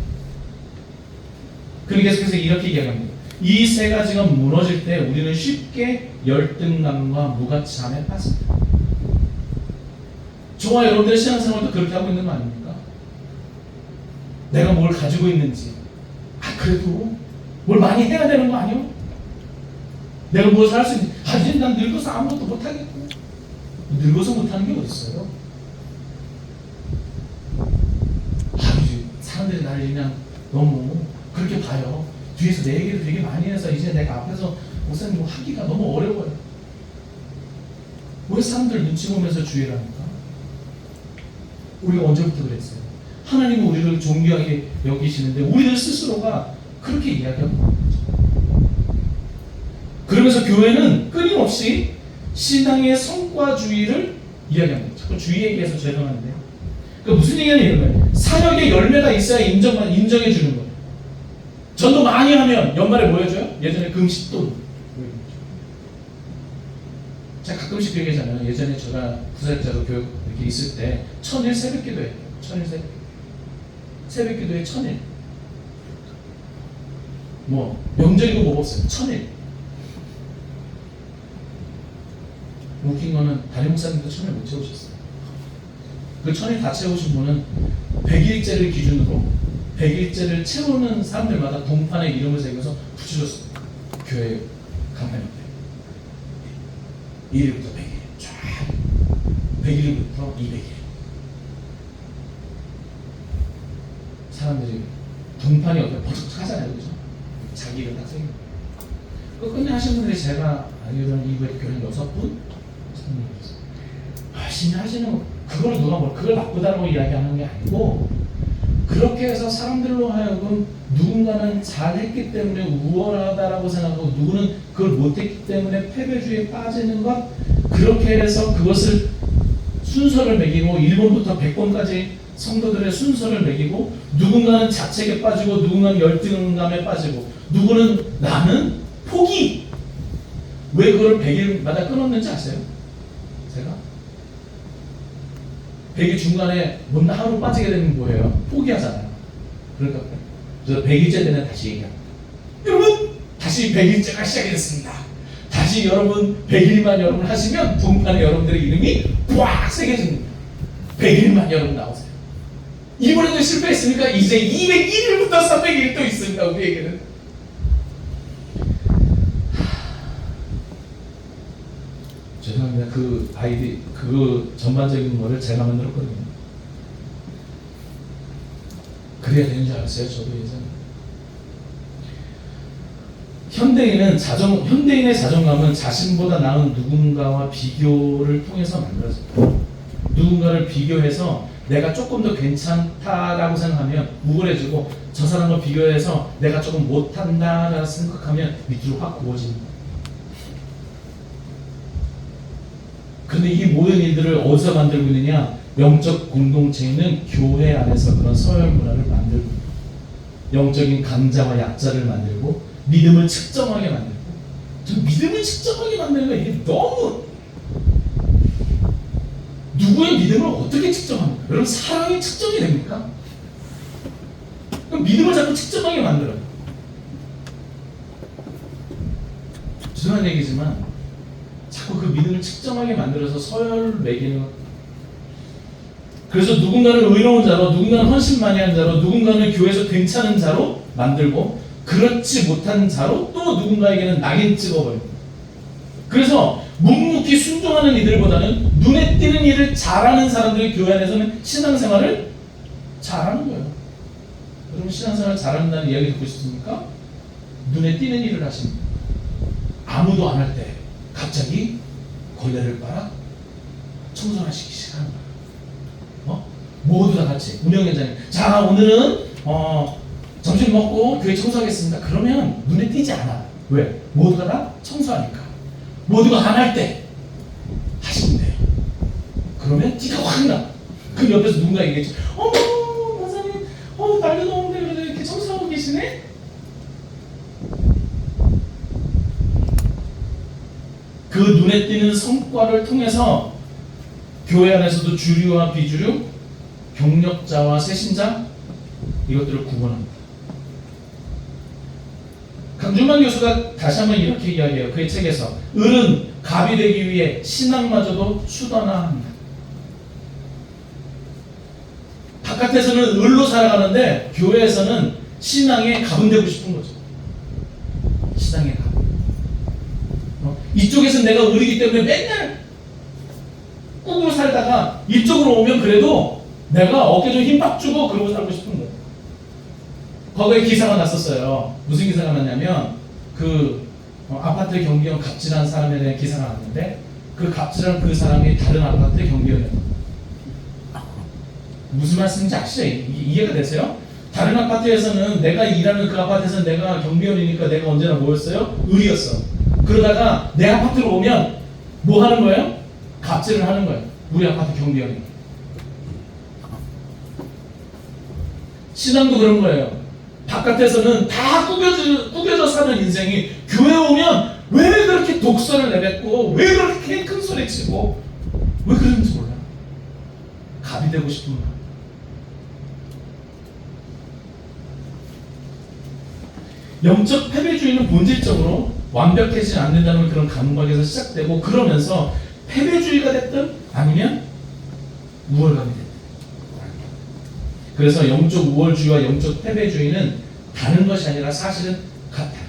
그러니까 계속해서 이렇게 이야기합니다. 이 세 가지가 무너질 때 우리는 쉽게 열등감과 무가치함에 빠집니다. 저와 여러분들의 신앙생활도 그렇게 하고 있는 거 아닙니까? 내가 뭘 가지고 있는지, 그래도 뭘 많이 해야 되는 거 아니요? 내가 무엇을 할 수 있는지, 이제 난 늙어서 아무것도 못하겠고. 늙어서 못하는 게 어디 있어요? 사람들이 나를 그냥 너무 그렇게 봐요. 뒤에서 내 얘기를 되게 많이 해서 이제 내가 앞에서 목사님 뭐 하기가 너무 어려워요. 왜 사람들 눈치 보면서 주의를 합니까? 우리가 언제부터 그랬어요? 하나님은 우리를 존귀하게 여기시는데 우리들 스스로가 그렇게 이야기하고 있는 거죠. 그러면서 교회는 끊임없이 신앙의 성과주의를 이야기합니다. 자꾸 주의 얘기해서 죄송한데요. 그러니까 무슨 얘기냐면 이런 거예요. 사역의 열매가 있어야 인정해 주는 거예요. 전도 많이 하면 연말에 뭐 해줘요? 예전에 금식돈. 제가 가끔씩 그 얘기하잖아요. 예전에 제가 부사역자로 교육 이렇게 있을 때 1000일 새벽기도 했어요. 1000일 새벽기도에 1000일. 뭐 명절이고 뭐 없어요. 1000일. 웃긴 거는 담임 목사님도 1000일 못 채우셨어요. 그 1000일 다 채우신 분은 100일째를 기준으로 100일째를 채우는 사람들마다 동판에 이름을 새겨서 붙여줬습니다. 교회 간판에 1일부터 100일 쫙 100일부터 200일 사람들이 동판이 어떻게 버벅하잖아요. 그죠? 자기 이름 딱 새깁니다. 그 끝내 하신 분들이 제가 알기로는 이후에 교회 6분? 열심히 하시는 거 그걸 누가 그걸 나쁘다고 이야기하는 게 아니고, 그렇게 해서 사람들로 하여금 누군가는 잘했기 때문에 우월하다라고 생각하고 누구는 그걸 못했기 때문에 패배주의에 빠지는 것, 그렇게 해서 그것을 순서를 매기고 1번부터 100번까지 성도들의 순서를 매기고, 누군가는 자책에 빠지고 누군가는 열등감에 빠지고, 누구는 나는 포기. 왜 그걸 100일마다 끊었는지 아세요? 제가 100일 중간에 못 하루 빠지게 되면 뭐예요? 포기하잖아요. 그러니까 저 100일째 되면 다시 얘기합니다. 여러분 다시 100일째가 시작이 됐습니다. 다시 여러분 100일만 여러분 하시면 동판에 여러분들의 이름이 꽉 새겨집니다. 100일만 여러분 나오세요. 이번에도 실패했으니까 이제 201일부터 300일 또 있습니다. 우리에게는. 죄송합니다. 그 아이디, 그 전반적인 거를 제가 만들었거든요. 그래야 되는 줄 알았어요. 저도 예전에. 현대인의 자존감은 자신보다 나은 누군가와 비교를 통해서 만들어져요. 누군가를 비교해서 내가 조금 더 괜찮다라고 생각하면 우월해지고, 저 사람과 비교해서 내가 조금 못한다라고 생각하면 밑으로 확 구워집니다. 근데 이 모든 일들을 어디서 만들고 있느냐? 영적 공동체는 교회 안에서 그런 서열 문화를 만들고, 영적인 강자와 약자를 만들고, 믿음을 측정하게 만들고. 저 믿음을 측정하게 만드는 거 이게 너무, 누구의 믿음을 어떻게 측정합니까? 여러분 사랑이 측정이 됩니까? 그럼 믿음을 자꾸 측정하게 만들어요. 죄송한 얘기지만 자꾸 그 믿음을 측정하게 만들어서 서열을 매기는 것. 그래서 누군가를 의로운 자로, 누군가는 헌신 많이 한 자로, 누군가는 교회에서 괜찮은 자로 만들고 그렇지 못한 자로 또 누군가에게는 낙인 찍어버립니다. 그래서 묵묵히 순종하는 이들보다는 눈에 띄는 일을 잘하는 사람들이 교회 안에서는 신앙생활을 잘하는 거예요. 여러분 신앙생활 잘한다는 이야기 듣고 싶습니까? 눈에 띄는 일을 하십니다. 아무도 안 할 때 갑자기 걸레를 빨아 청소를 하시기 시작하는 거예요. 모두 다 같이 운영위원장님, 자 오늘은 점심 먹고 교회 청소하겠습니다. 그러면 눈에 띄지 않아. 왜? 모두가 다 청소하니까. 모두가 안 할 때 하시면 돼요. 그러면 티가 확 나. 그럼 옆에서 누군가 얘기했죠. 어머 목사님, 날도 더운데 그래도 이렇게 청소하고 계시네? 그 눈에 띄는 성과를 통해서 교회 안에서도 주류와 비주류, 경력자와 세신자 이것들을 구분합니다. 강준만 교수가 다시 한번 이렇게 이야기해요. 그의 책에서 을은 갑이 되기 위해 신앙마저도 수단화합니다. 바깥에서는 을로 살아가는데 교회에서는 신앙의 갑은 되고 싶은 거죠. 신앙의 갑. 이쪽에서는 내가 을이기 때문에 맨날 꾹으로 살다가 이쪽으로 오면 그래도 내가 어깨 좀 힘 빡 주고 그러고 살고 싶은 거예요. 거기에 기사가 났었어요. 무슨 기사가 났냐면 아파트 경비원 갑질한 사람에 대한 기사가 났는데 그 갑질한 그 사람이 다른 아파트 경비원이었어요. 무슨 말씀인지 아시죠? 이해가 되세요? 다른 아파트에서는 내가 일하는 그 아파트에서는 내가 경비원이니까 내가 언제나 뭐였어요? 을이었어. 그러다가 내 아파트로 오면 뭐 하는 거예요? 갑질을 하는 거예요. 우리 아파트 경비원이. 신앙도 그런 거예요. 바깥에서는 다 꾸겨져 사는 인생이 교회 오면 왜 그렇게 독설을 내뱉고 왜 그렇게 큰 소리 치고 왜 그런지 몰라요. 갑이 되고 싶은 마음. 영적 패배주의는 본질적으로 완벽해지지 않는다는 그런 감각에서 시작되고 그러면서 패배주의가 됐든 아니면 우월감이 됐든. 그래서 영적 우월주의와 영적 패배주의는 다른 것이 아니라 사실은 같아요.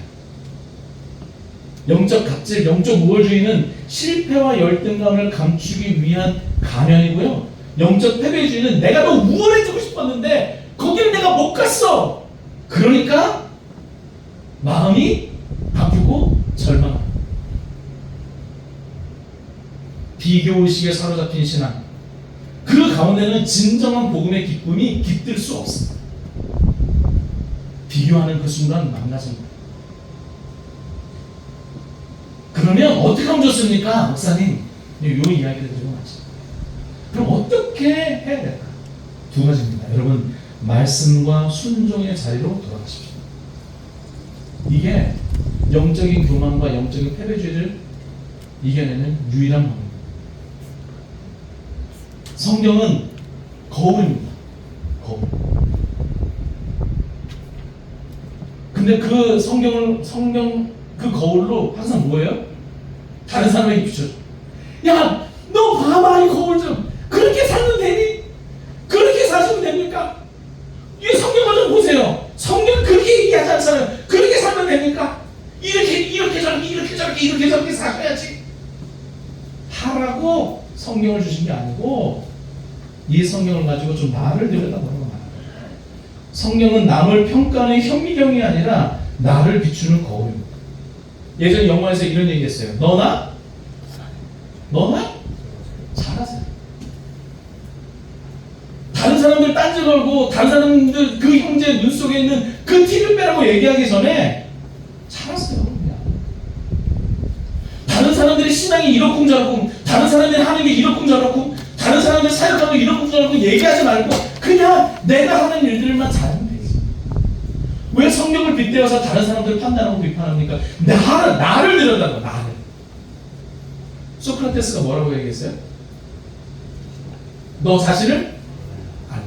영적 갑질, 영적 우월주의는 실패와 열등감을 감추기 위한 가면이고요. 영적 패배주의는 내가 더 우월해지고 싶었는데 거기는 내가 못 갔어. 그러니까 마음이 바뀌고 절망합니다. 비교의식에 사로잡힌 신앙. 그 가운데는 진정한 복음의 기쁨이 깃들 수 없습니다. 비교하는 그 순간 망가집니다. 그러면 어떻게 하면 좋습니까? 목사님, 이 이야기를 드리고 마치. 그럼 어떻게 해야 될까? 두 가지입니다. 여러분, 말씀과 순종의 자리로 돌아가십시오. 이게 영적인 교만과 영적인 패배주의를 이겨내는 유일한 방법입니다. 성경은 거울입니다. 거울. 근데 그 성경 그 거울로 항상 뭐예요? 다른 사람에게 비춰줘. 야, 너 봐봐 이 거울 좀. 그렇게 살면 되니? 그렇게 사시면 됩니까? 이 성경을 좀 보세요. 성경 그렇게 얘기하지 않잖아요. 그렇게 살면 됩니까? 이렇게 저렇게 사셔야지. 하라고 성경을 주신 게 아니고 이 성경을 가지고 좀 나를 들여다보는 거예요. 성경은 남을 평가하는 현미경이 아니라 나를 비추는 거울입니다. 예전에 영화에서 이런 얘기 했어요. 너나 잘하세요. 다른 사람들 딴지 걸고 다른 사람들 그 형제 눈 속에 있는 그 티를 빼라고 얘기하기 전에 잘하세요. 그냥. 다른 사람들이 신앙이 이렇고 저렇고 다른 사람들이 하는 게 이렇고 저렇고 다른 사람들 사역하고 이렇고 저렇고 얘기하지 말고 그냥 내가 하는 일들만 잘하면 되지. 왜 성경을 빗대어서 다른 사람들을 판단하고 비판합니까? 나를 들여다보. 나를. 소크라테스가 뭐라고 얘기했어요? 너 자신을 알라.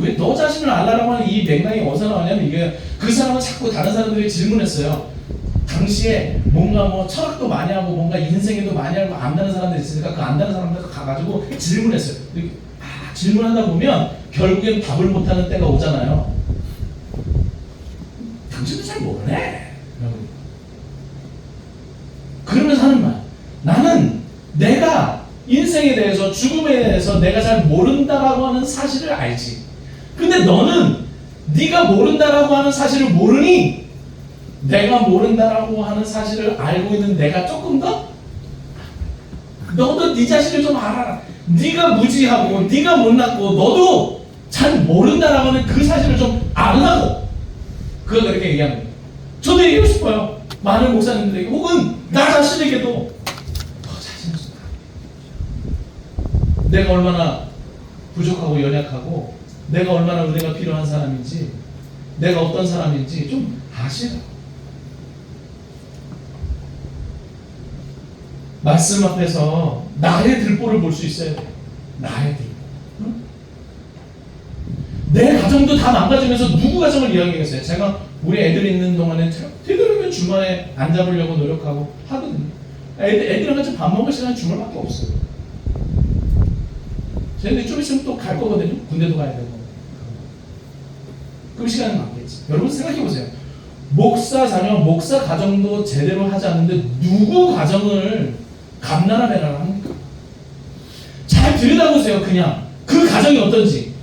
왜 왜 너 자신을 알라라고 하는 이 맥락이 어디서 나왔냐면, 이게 그 사람은 자꾸 다른 사람들이 질문했어요. 당시에 뭔가 뭐 철학도 많이 하고 뭔가 인생에도 많이 하고 안다는 사람들이 있으니까 그 안다는 사람들 가가지고 질문했어요. 질문하다 보면 결국엔 답을 못하는 때가 오잖아요. 당신도 잘 모르네. 그러면서 하는 말, 나는 내가 인생에 대해서, 죽음에 대해서 내가 잘 모른다라고 하는 사실을 알지. 근데 너는 네가 모른다라고 하는 사실을 모르니 내가 모른다라고 하는 사실을 알고 있는 내가 조금 더, 너도 네 자신을 좀 알아라. 네가 무지하고 네가 못났고 너도 잘 모른다라고 하는 그 사실을 좀 알라고. 그가 그렇게 얘기하는 거예요. 저도 얘기하고 싶어요. 많은 목사님들에게, 혹은 나 자신에게도 너 자신을 좀 알아. 내가 얼마나 부족하고 연약하고, 내가 얼마나 은혜가 필요한 사람인지, 내가 어떤 사람인지 좀 아시라. 말씀 앞에서 나의 들보를 볼 수 있어야 돼요. 나의 들보. 응? 내 가정도 다 망가지면서 누구 가정을 이야기하겠어요? 제가 우리 애들 있는 동안에 되도록이면 주말에 안 잡으려고 노력하고 하거든요. 애들이랑 같이 밥 먹을 시간이 주말밖에 없어요. 쟤네들 좀 있으면 또 갈 거거든요. 군대도 가야 되고. 그럼 시간은 많겠지. 여러분 생각해보세요. 목사 자녀, 목사 가정도 제대로 하지 않는데 누구 가정을 감나라 배나라 합니까? 잘 들여다보세요. 그냥 그 가정이 어떤지,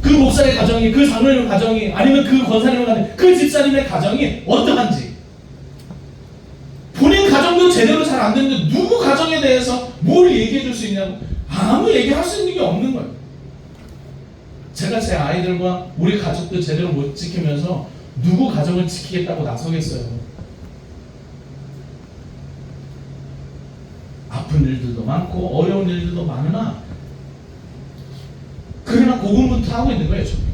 그 목사의 가정이, 그 장로님의 가정이, 아니면 그 권사님의 가정이, 그 집사님의 가정이 어떠한지. 본인 가정도 제대로 잘 안 되는데 누구 가정에 대해서 뭘 얘기해 줄 수 있냐고. 아무 얘기할 수 있는 게 없는 거예요. 제가 제 아이들과 우리 가족도 제대로 못 지키면서 누구 가정을 지키겠다고 나서겠어요. 아픈 일들도 많고 어려운 일들도 많으나, 그러나 고군분투하고 있는 거예요. 저는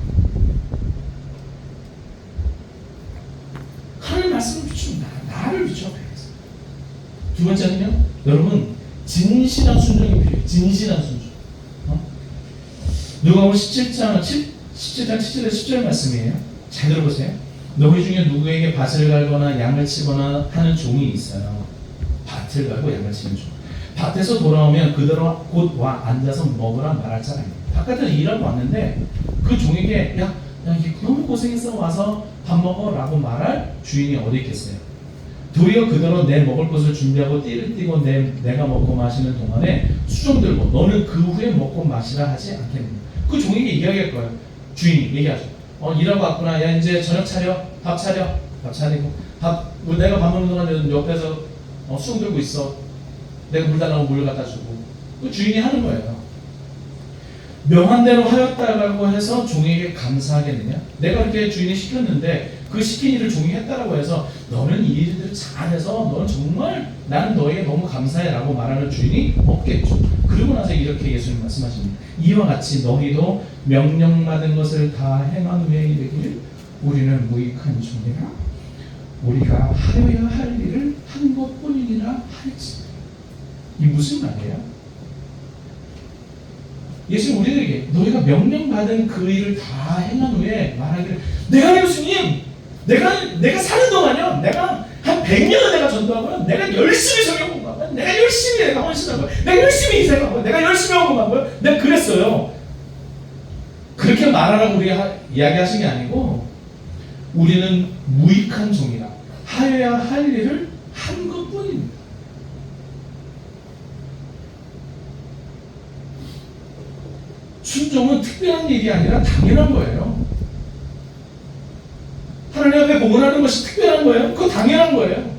하나님 말씀을 비추면 나를 비춰야 되겠어요. 두 번째는요, 여러분, 진실한 순종이 필요해요. 진실한 순종. 누가복음 17장 7절 10절 말씀이에요. 잘 들어보세요. 너희 중에 누구에게 밭을 갈거나 양을 치거나 하는 종이 있어요. 밭을 갈고 양을 치는 종. 밭에서 돌아오면 그대로 곧 와 앉아서 먹으라 말할 자가 있다. 바깥에서 일하고 왔는데 그 종에게 야 너무 고생했어, 와서 밥 먹어 라고 말할 주인이 어디 있겠어요. 도리어 그대로 내 먹을 것을 준비하고 띠를 띠고 내가 먹고 마시는 동안에 수종 들고 너는 그 후에 먹고 마시라 하지 않겠느냐. 그 종에게 이야기할 거예요. 주인이 얘기하죠. 일하고 왔구나. 야 이제 저녁 차려. 밥 차려. 밥 차리고 내가 밥 먹는 동안 옆에서 수종 들고 있어. 내가 물 달라고 물 갖다 주고. 그 주인이 하는 거예요. 명한 대로 하였다라고 해서 종에게 감사하겠느냐? 내가 이렇게 주인이 시켰는데 그 시킨 일을 종이 했다라고 해서 너는 이 일들을 잘해서 너는 정말 나는 너에게 너무 감사해라고 말하는 주인이 없겠죠. 그러고 나서 이렇게 예수님 말씀하십니다. 이와 같이 너희도 명령받은 것을 다 행한 후에 이르기를 우리는 무익한 종이라 우리가 하여야 할 일을 한 것뿐이니라 하였습니다. 이 무슨 말이에요? 예수님 우리에게 너희가 명령받은 그 일을 다 행한 후에 말하기를 내가 예수님 내가 사는 동안요 내가 한 100년을 내가 전도하고요 내가 열심히 성경 공부하고요 내가 열심히 내가 헌신하고요 내가 열심히 인생하고요 내가 열심히 헌금하고요 내가 그랬어요. 그렇게 말하라고 우리가 이야기하신 게 아니고 우리는 무익한 종이라 하여야 할 일을 한 것뿐입니다. 순종은 특별한 일이 아니라 당연한 거예요. 하나님 앞에 복원하는 것이 특별한 거예요. 그거 당연한 거예요.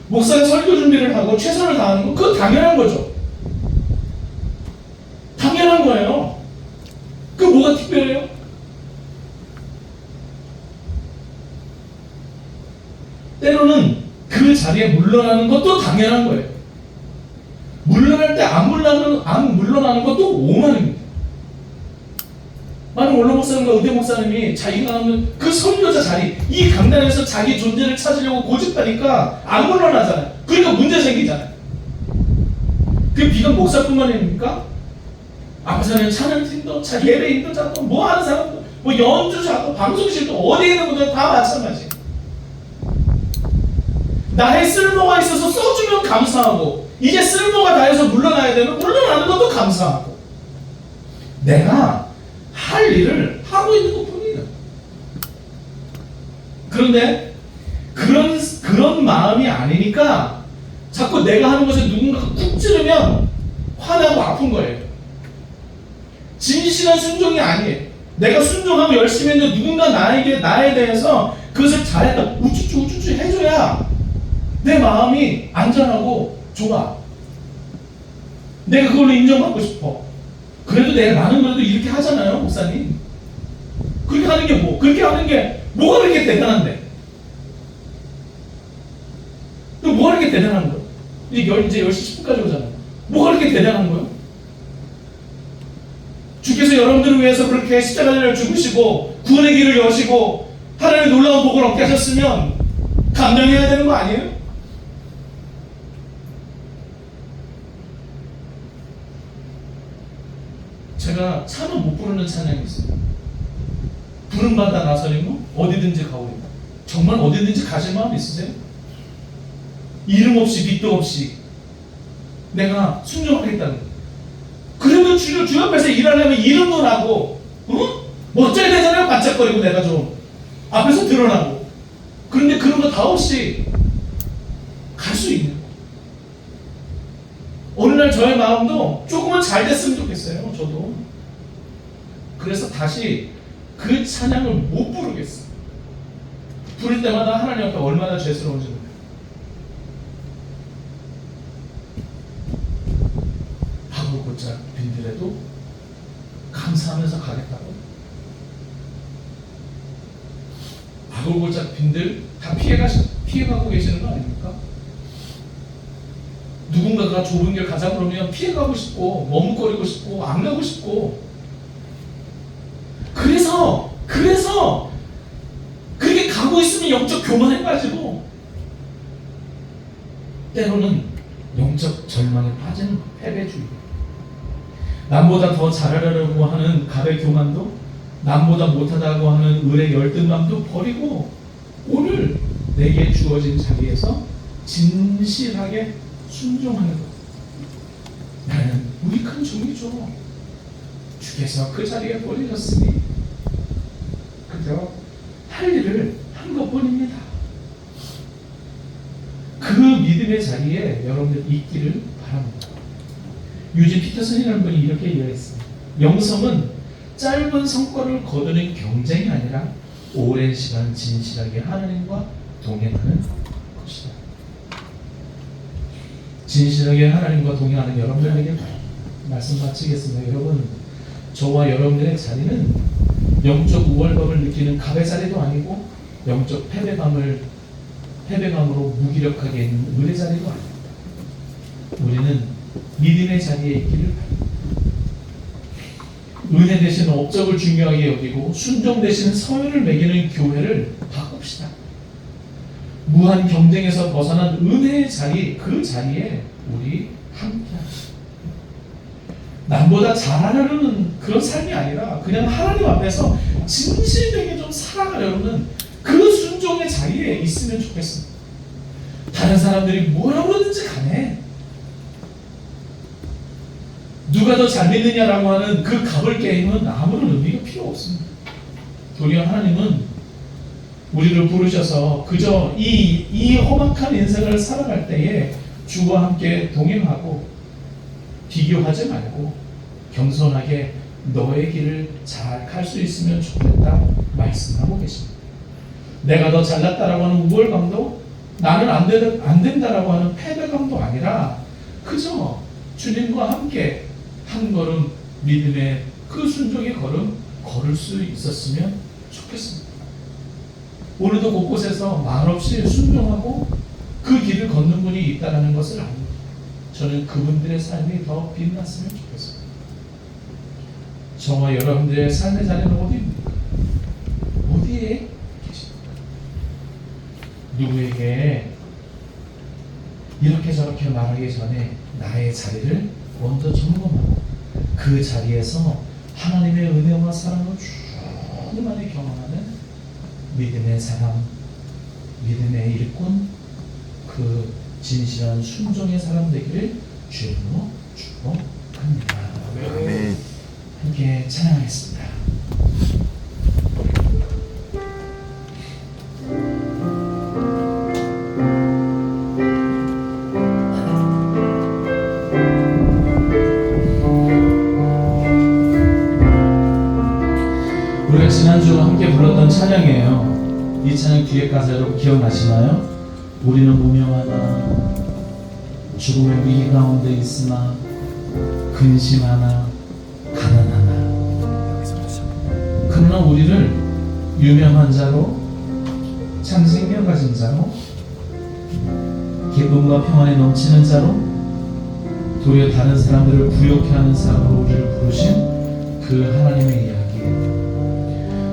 목사가 설교 준비를 하고 최선을 다하는 거 그거 당연한 거죠. 당연한 거예요. 그 뭐가 특별해요? 때로는 그 자리에 물러나는 것도 당연한 거예요. 물러날 때 안 물러나는 것도 오만입니다. 많은 원로 목사님과 의대 목사님이 자기가 하는 그 선교자 자리, 이 강단에서 자기 존재를 찾으려고 고집하니까 안 물러나잖아요. 그러니까 문제 생기잖아요. 그 비단 목사뿐만 아닙니까? 앞에서는 찬양팀도 예배인도 자도 뭐 하는 사람도 뭐 연주자도 방송실도 어디에 있는 분들 다 마찬가지. 나의 쓸모가 있어서 써주면 감사하고 이제 쓸모가 다해서 물러나야 되면 물러나는 것도 감사하고 내가 할 일을 하고 있는 것뿐이에요. 그런데 그런 마음이 아니니까 자꾸 내가 하는 것에 누군가가 쿡 찌르면 화나고 아픈 거예요. 진실한 순종이 아니에요. 내가 순종하고 열심히 했는데 누군가 나에 대해서 그것을 잘했다 우쭈쭈 해줘야 내 마음이 안전하고 좋아. 내가 그걸로 인정받고 싶어. 그래도 나는 그래도 이렇게 하잖아요, 목사님. 그렇게 하는 게 뭐? 그렇게 하는 게 뭐가 그렇게 대단한데? 또 뭐가 그렇게 대단한 거야? 이제 10시 10분까지 오잖아요. 뭐가 그렇게 대단한 거예요? 주께서 여러분들을 위해서 그렇게 십자가를 죽으시고 구원의 길을 여시고 하나님의 놀라운 복을 얻게 하셨으면 감명해야 되는 거 아니에요? 제가 차는 못 부르는 찬양이 있어요. 부름받아 나서리고 어디든지 가오리다. 정말 어디든지 가실 마음 있으세요? 이름 없이 빛도 없이 내가 순종하겠다는 거예요. 그래도 주 앞에서 일하려면 이름도 나고 멋져야 되잖아요. 반짝거리고 내가 좀 앞에서 드러나고. 그런데 그런 거 다 없이 갈 수 있는 거예요. 어느 날 저의 마음도 조금은 잘 됐으면 좋겠어요. 저도. 그래서 다시 그 찬양을 못 부르겠어요. 부를 때마다 하나님 앞에 얼마나 죄스러운지 몰라요. 바글고짝 빈들에도 감사하면서 가겠다고. 바글고짝 빈들 다 피해가고 계시는 거 아닙니까? 누군가가 좁은 길 가자 그러면 피해가고 싶고 머뭇거리고 싶고 안 가고 싶고 그래서 그렇게 가고 있으면 영적 교만해가지고 때로는 영적 절망에 빠지는 패배주의. 남보다 더 잘하려고 하는 갑의 교만도 남보다 못하다고 하는 을의 열등감도 버리고 오늘 내게 주어진 자리에서 진실하게 순종하는 것. 나는 우리 큰 종이죠. 주께서 그 자리에 보내셨으니 그저 할 일을 한 것뿐입니다. 그 믿음의 자리에 여러분들 있기를 바랍니다. 유진 피터슨이라는 분이 이렇게 이야기했습니다. 영성은 짧은 성과를 거두는 경쟁이 아니라 오랜 시간 진실하게 하나님과 동행하는 것이다. 진실하게 하나님과 동행하는 여러분들에게 말씀 마치겠습니다. 여러분, 저와 여러분들의 자리는 영적 우월감을 느끼는 갑의 자리도 아니고 영적 패배감으로 무기력하게 있는 을의 자리도 아닙니다. 우리는 믿음의 자리에 있기를 바랍니다. 은혜 대신 업적을 중요하게 여기고 순종 대신 서열을 매기는 교회를 바꿉시다. 무한 경쟁에서 벗어난 은혜의 자리, 그 자리에 우리 함께합시다. 남보다 잘하려는 그런 삶이 아니라 그냥 하나님 앞에서 진실되게 좀 살아가려는 그 순종의 자리에 있으면 좋겠습니다. 다른 사람들이 뭐라고 그러는지 간에 누가 더 잘 믿느냐라고 하는 그 갑을 게임은 아무런 의미가 필요 없습니다. 도리어 하나님은 우리를 부르셔서 그저 이 험악한 인생을 살아갈 때에 주와 함께 동행하고 비교하지 말고 겸손하게 너의 길을 잘 갈 수 있으면 좋겠다 말씀하고 계십니다. 내가 더 잘났다라고 하는 우월감도 나는 안 된다라고 하는 패배감도 아니라 그저 주님과 함께 한 걸음 믿음의 그 순종의 걸음 걸을 수 있었으면 좋겠습니다. 오늘도 곳곳에서 말없이 순종하고 그 길을 걷는 분이 있다는 것을 압니다. 저는 그분들의 삶이 더 빛났으면 좋겠습니다. 저와 여러분들의 삶의 자리는 어디입니까? 어디에 계십니까? 누구에게 이렇게 저렇게 말하기 전에 나의 자리를 먼저 점검하고 그 자리에서 하나님의 은혜와 사랑을 충만히 경험하는 믿음의 사람, 믿음의 일꾼, 그 진실한 순종의 사람 되기를 주님으로 축복합니다. 아멘. 함께 찬양하겠습니다. 우리가 지난주 함께 불렀던 찬양이에요. 이 찬양 뒤에 가사 여러분 기억나시나요? 우리는 무명하나 죽음의 위기 가운데 있으나 근심하나 가난하나. 그러나 우리를 유명한 자로 참 생명 가진 자로 기쁨과 평안에 넘치는 자로 도리어 다른 사람들을 부욕해 하는 사람으로 우리를 부르신 그 하나님의 이야기,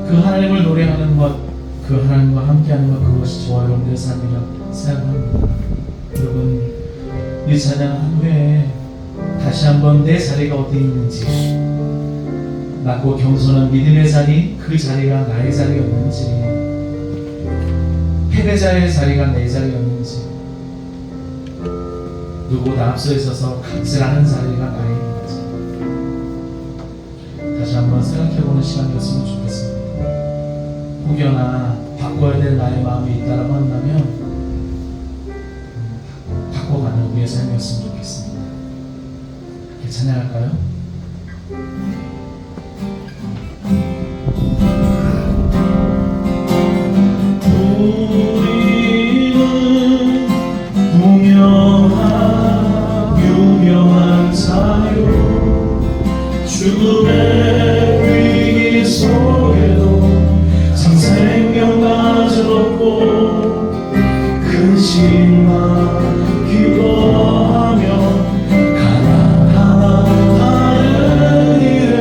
그 하나님을 노래하는 것, 그 하나님과 함께하는 것, 그것이 저와 여러분들의 삶이라 생각합니다. 여러분, 이 찬양 한 후에 다시 한번 내 자리가 어디 있는지, 낮고 겸손한 믿음의 자리, 그 자리가 나의 자리였는지, 패배자의 자리가 내 자리였는지, 누구보다 앞서 있어서 각질하는 자리가 나의 자리, 다시 한번 생각해보는 시간이었으면 좋겠습니다. 혹여나 바꿔야 될 나의 마음이 있다라고 한다면 바꿔가는 우리의 삶이었으면 좋겠습니다. 이렇게 찬양할까요? 우리는 유명한 자요 죽음의 위기 속에도 참 생명 가졌고 근심만 기뻐하며 가난하나 하는 일에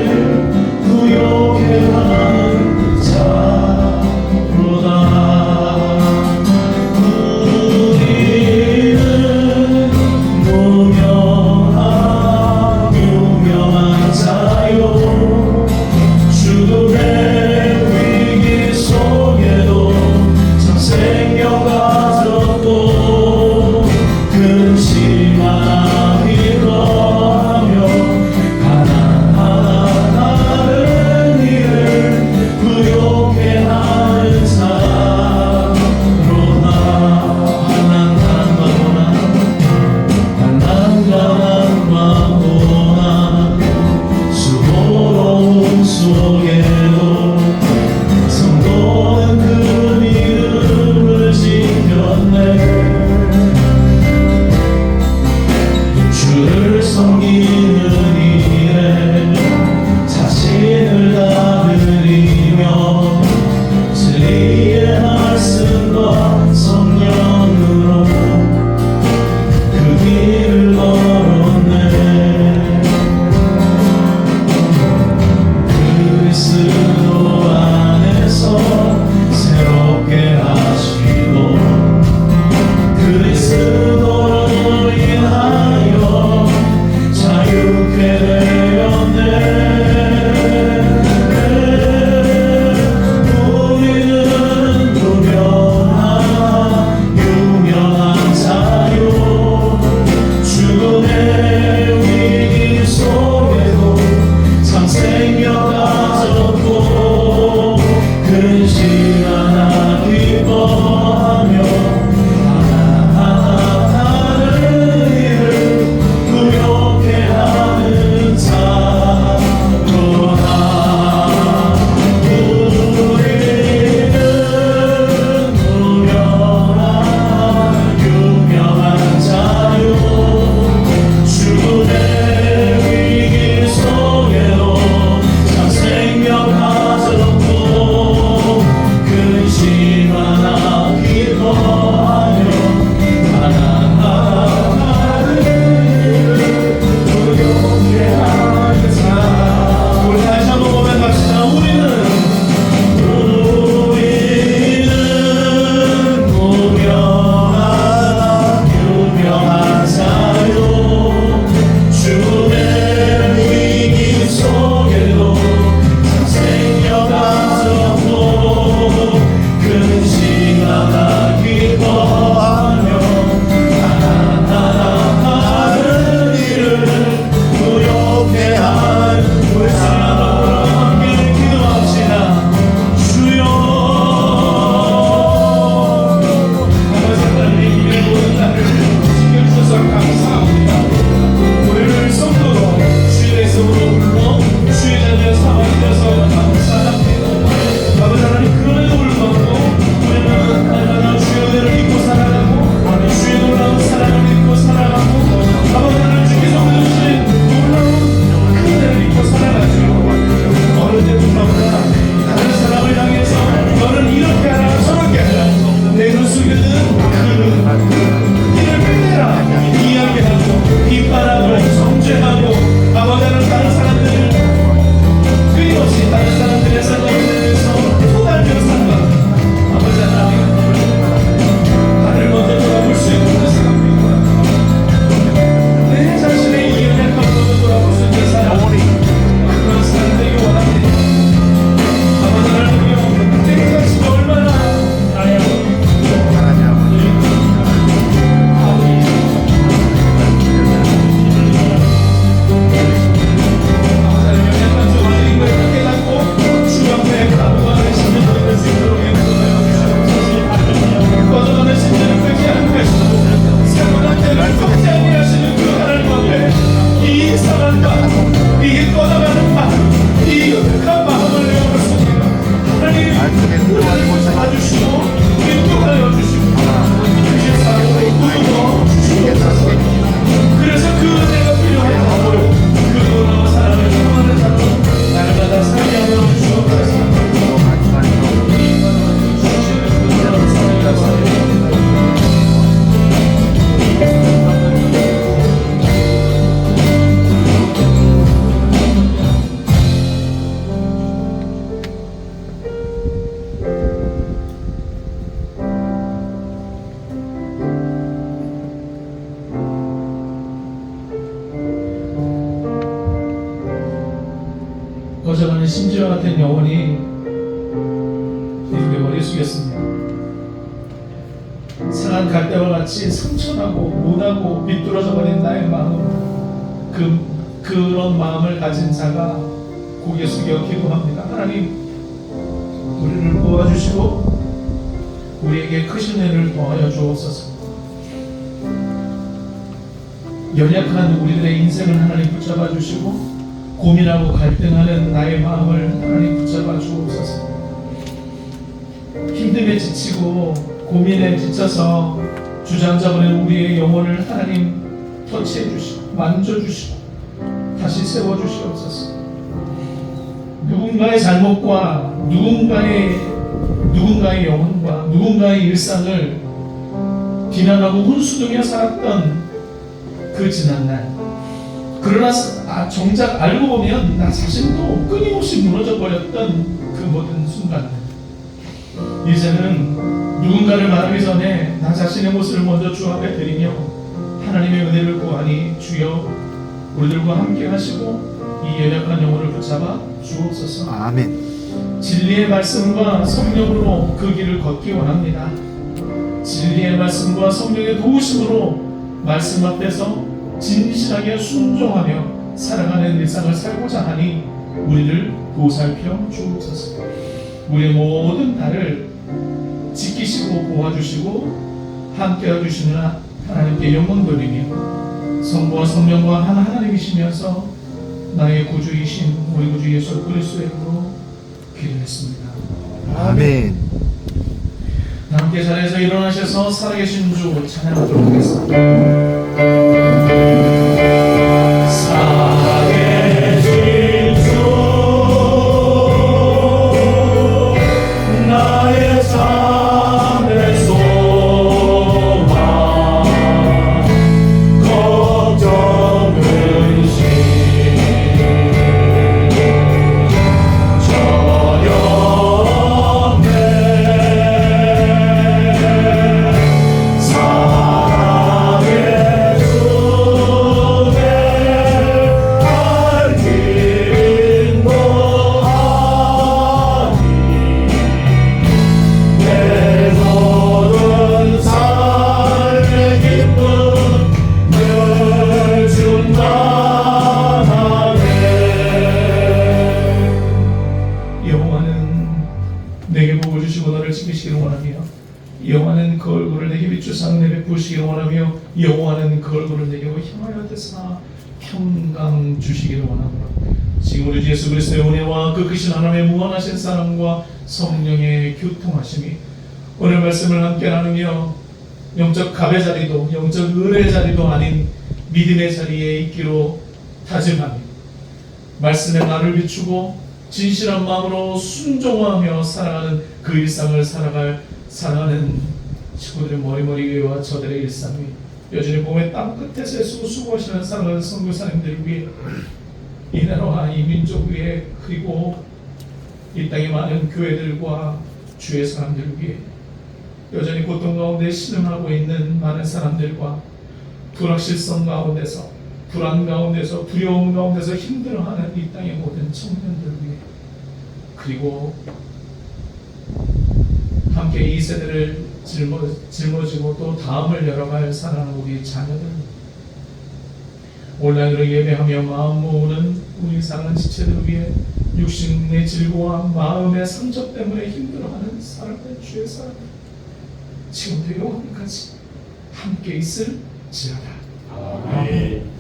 심지어 같은 영혼이 이렇게 머리 숙였습니다. 상한 갈대와 같이 상처나고 모나고 비뚤어져 버린 나의 마음, 그런 마음을 가진 자가 고개 숙여 기도합니다. 하나님, 우리를 도와주시고 우리에게 크신 은혜를 더하여 주옵소서. 연약한 우리들의 인생을 하나님 붙잡아 주시고 고민하고 갈등하는 나의 마음을 하나님 붙잡아 주옵소서. 힘듦에 지치고 고민에 지쳐서 주저앉아버린 우리의 영혼을 하나님 터치해 주시고 만져주시고 다시 세워주시옵소서. 누군가의 잘못과 누군가의 영혼과 누군가의 일상을 비난하고 훈수두며 살았던 그 지난날, 그러나 정작 알고 보면 나 자신도 끊임없이 무너져 버렸던 그 모든 순간들, 이제는 누군가를 말하기 전에 나 자신의 모습을 먼저 주 앞에 드리며 하나님의 은혜를 구하니 주여 우리들과 함께 하시고 이 연약한 영혼을 붙잡아 주옵소서. 아멘. 진리의 말씀과 성령으로 그 길을 걷기 원합니다. 진리의 말씀과 성령의 도우심으로 말씀 앞에서 진실하게 순종하며 살아가는 일상을 살고자 하니 우리를 보살펴 주옵소서. 우리의 모든 날을 지키시고 도와주시고 함께해 주시는 하나님께 영광 돌리며 성부와 성령과 한 하나님이시면서 나의 구주이신 우리 구주 예수 그리스도의 이름으로 기도했습니다. 아멘. 함께 자리에서 일어나셔서 살아계신 주 찬양하도록 하겠습니다. 살아계신 주 나의 삶의 소망 걱정 근심 내게 복을 주시고 너를 지키시기를 원하며 여호와는 그 얼굴을 내게 비추사 은혜 베푸시기를 원하며 여호와는 그 얼굴을 내게 향하여 되사 평강 주시기를 원하노라. 지금 우리 주 예수 그리스도의 은혜와 그 크신 하나님의 무한하신 사랑과 성령의 교통하심이 오늘 말씀을 함께 나누며 영적 갑의 자리도 영적 은혜의 자리도 아닌 믿음의 자리에 있기로 다짐하며 말씀에 나를 비추고 진실한 마음으로 순종하며 살아가는 그 일상을 살아가는 친구들의 머리머리 위와 저들의 일상이 여전히 몸의 땀 끝에서 애쓰고 수고하시는 살아가는 선교사님들 위해 이 나라와 이 민족 위에 그리고 이 땅의 많은 교회들과 주의 사람들 위해 여전히 고통 가운데 신음하고 있는 많은 사람들과 불확실성 가운데서 불안 가운데서 두려움 가운데서 힘들어하는 이 땅의 모든 청년들 위해 그리고 함께 이 세대를 짊어지고 또 다음을 열어갈 사랑하는 우리 자녀들 온라인으로 예배하며 마음 모으는 우리 사랑하는 지체들 위해 육신의 질고와 마음의 상처 때문에 힘들어하는 사랑하는 주의 사람 지금도 영원까지 함께 있을지어다. 아멘.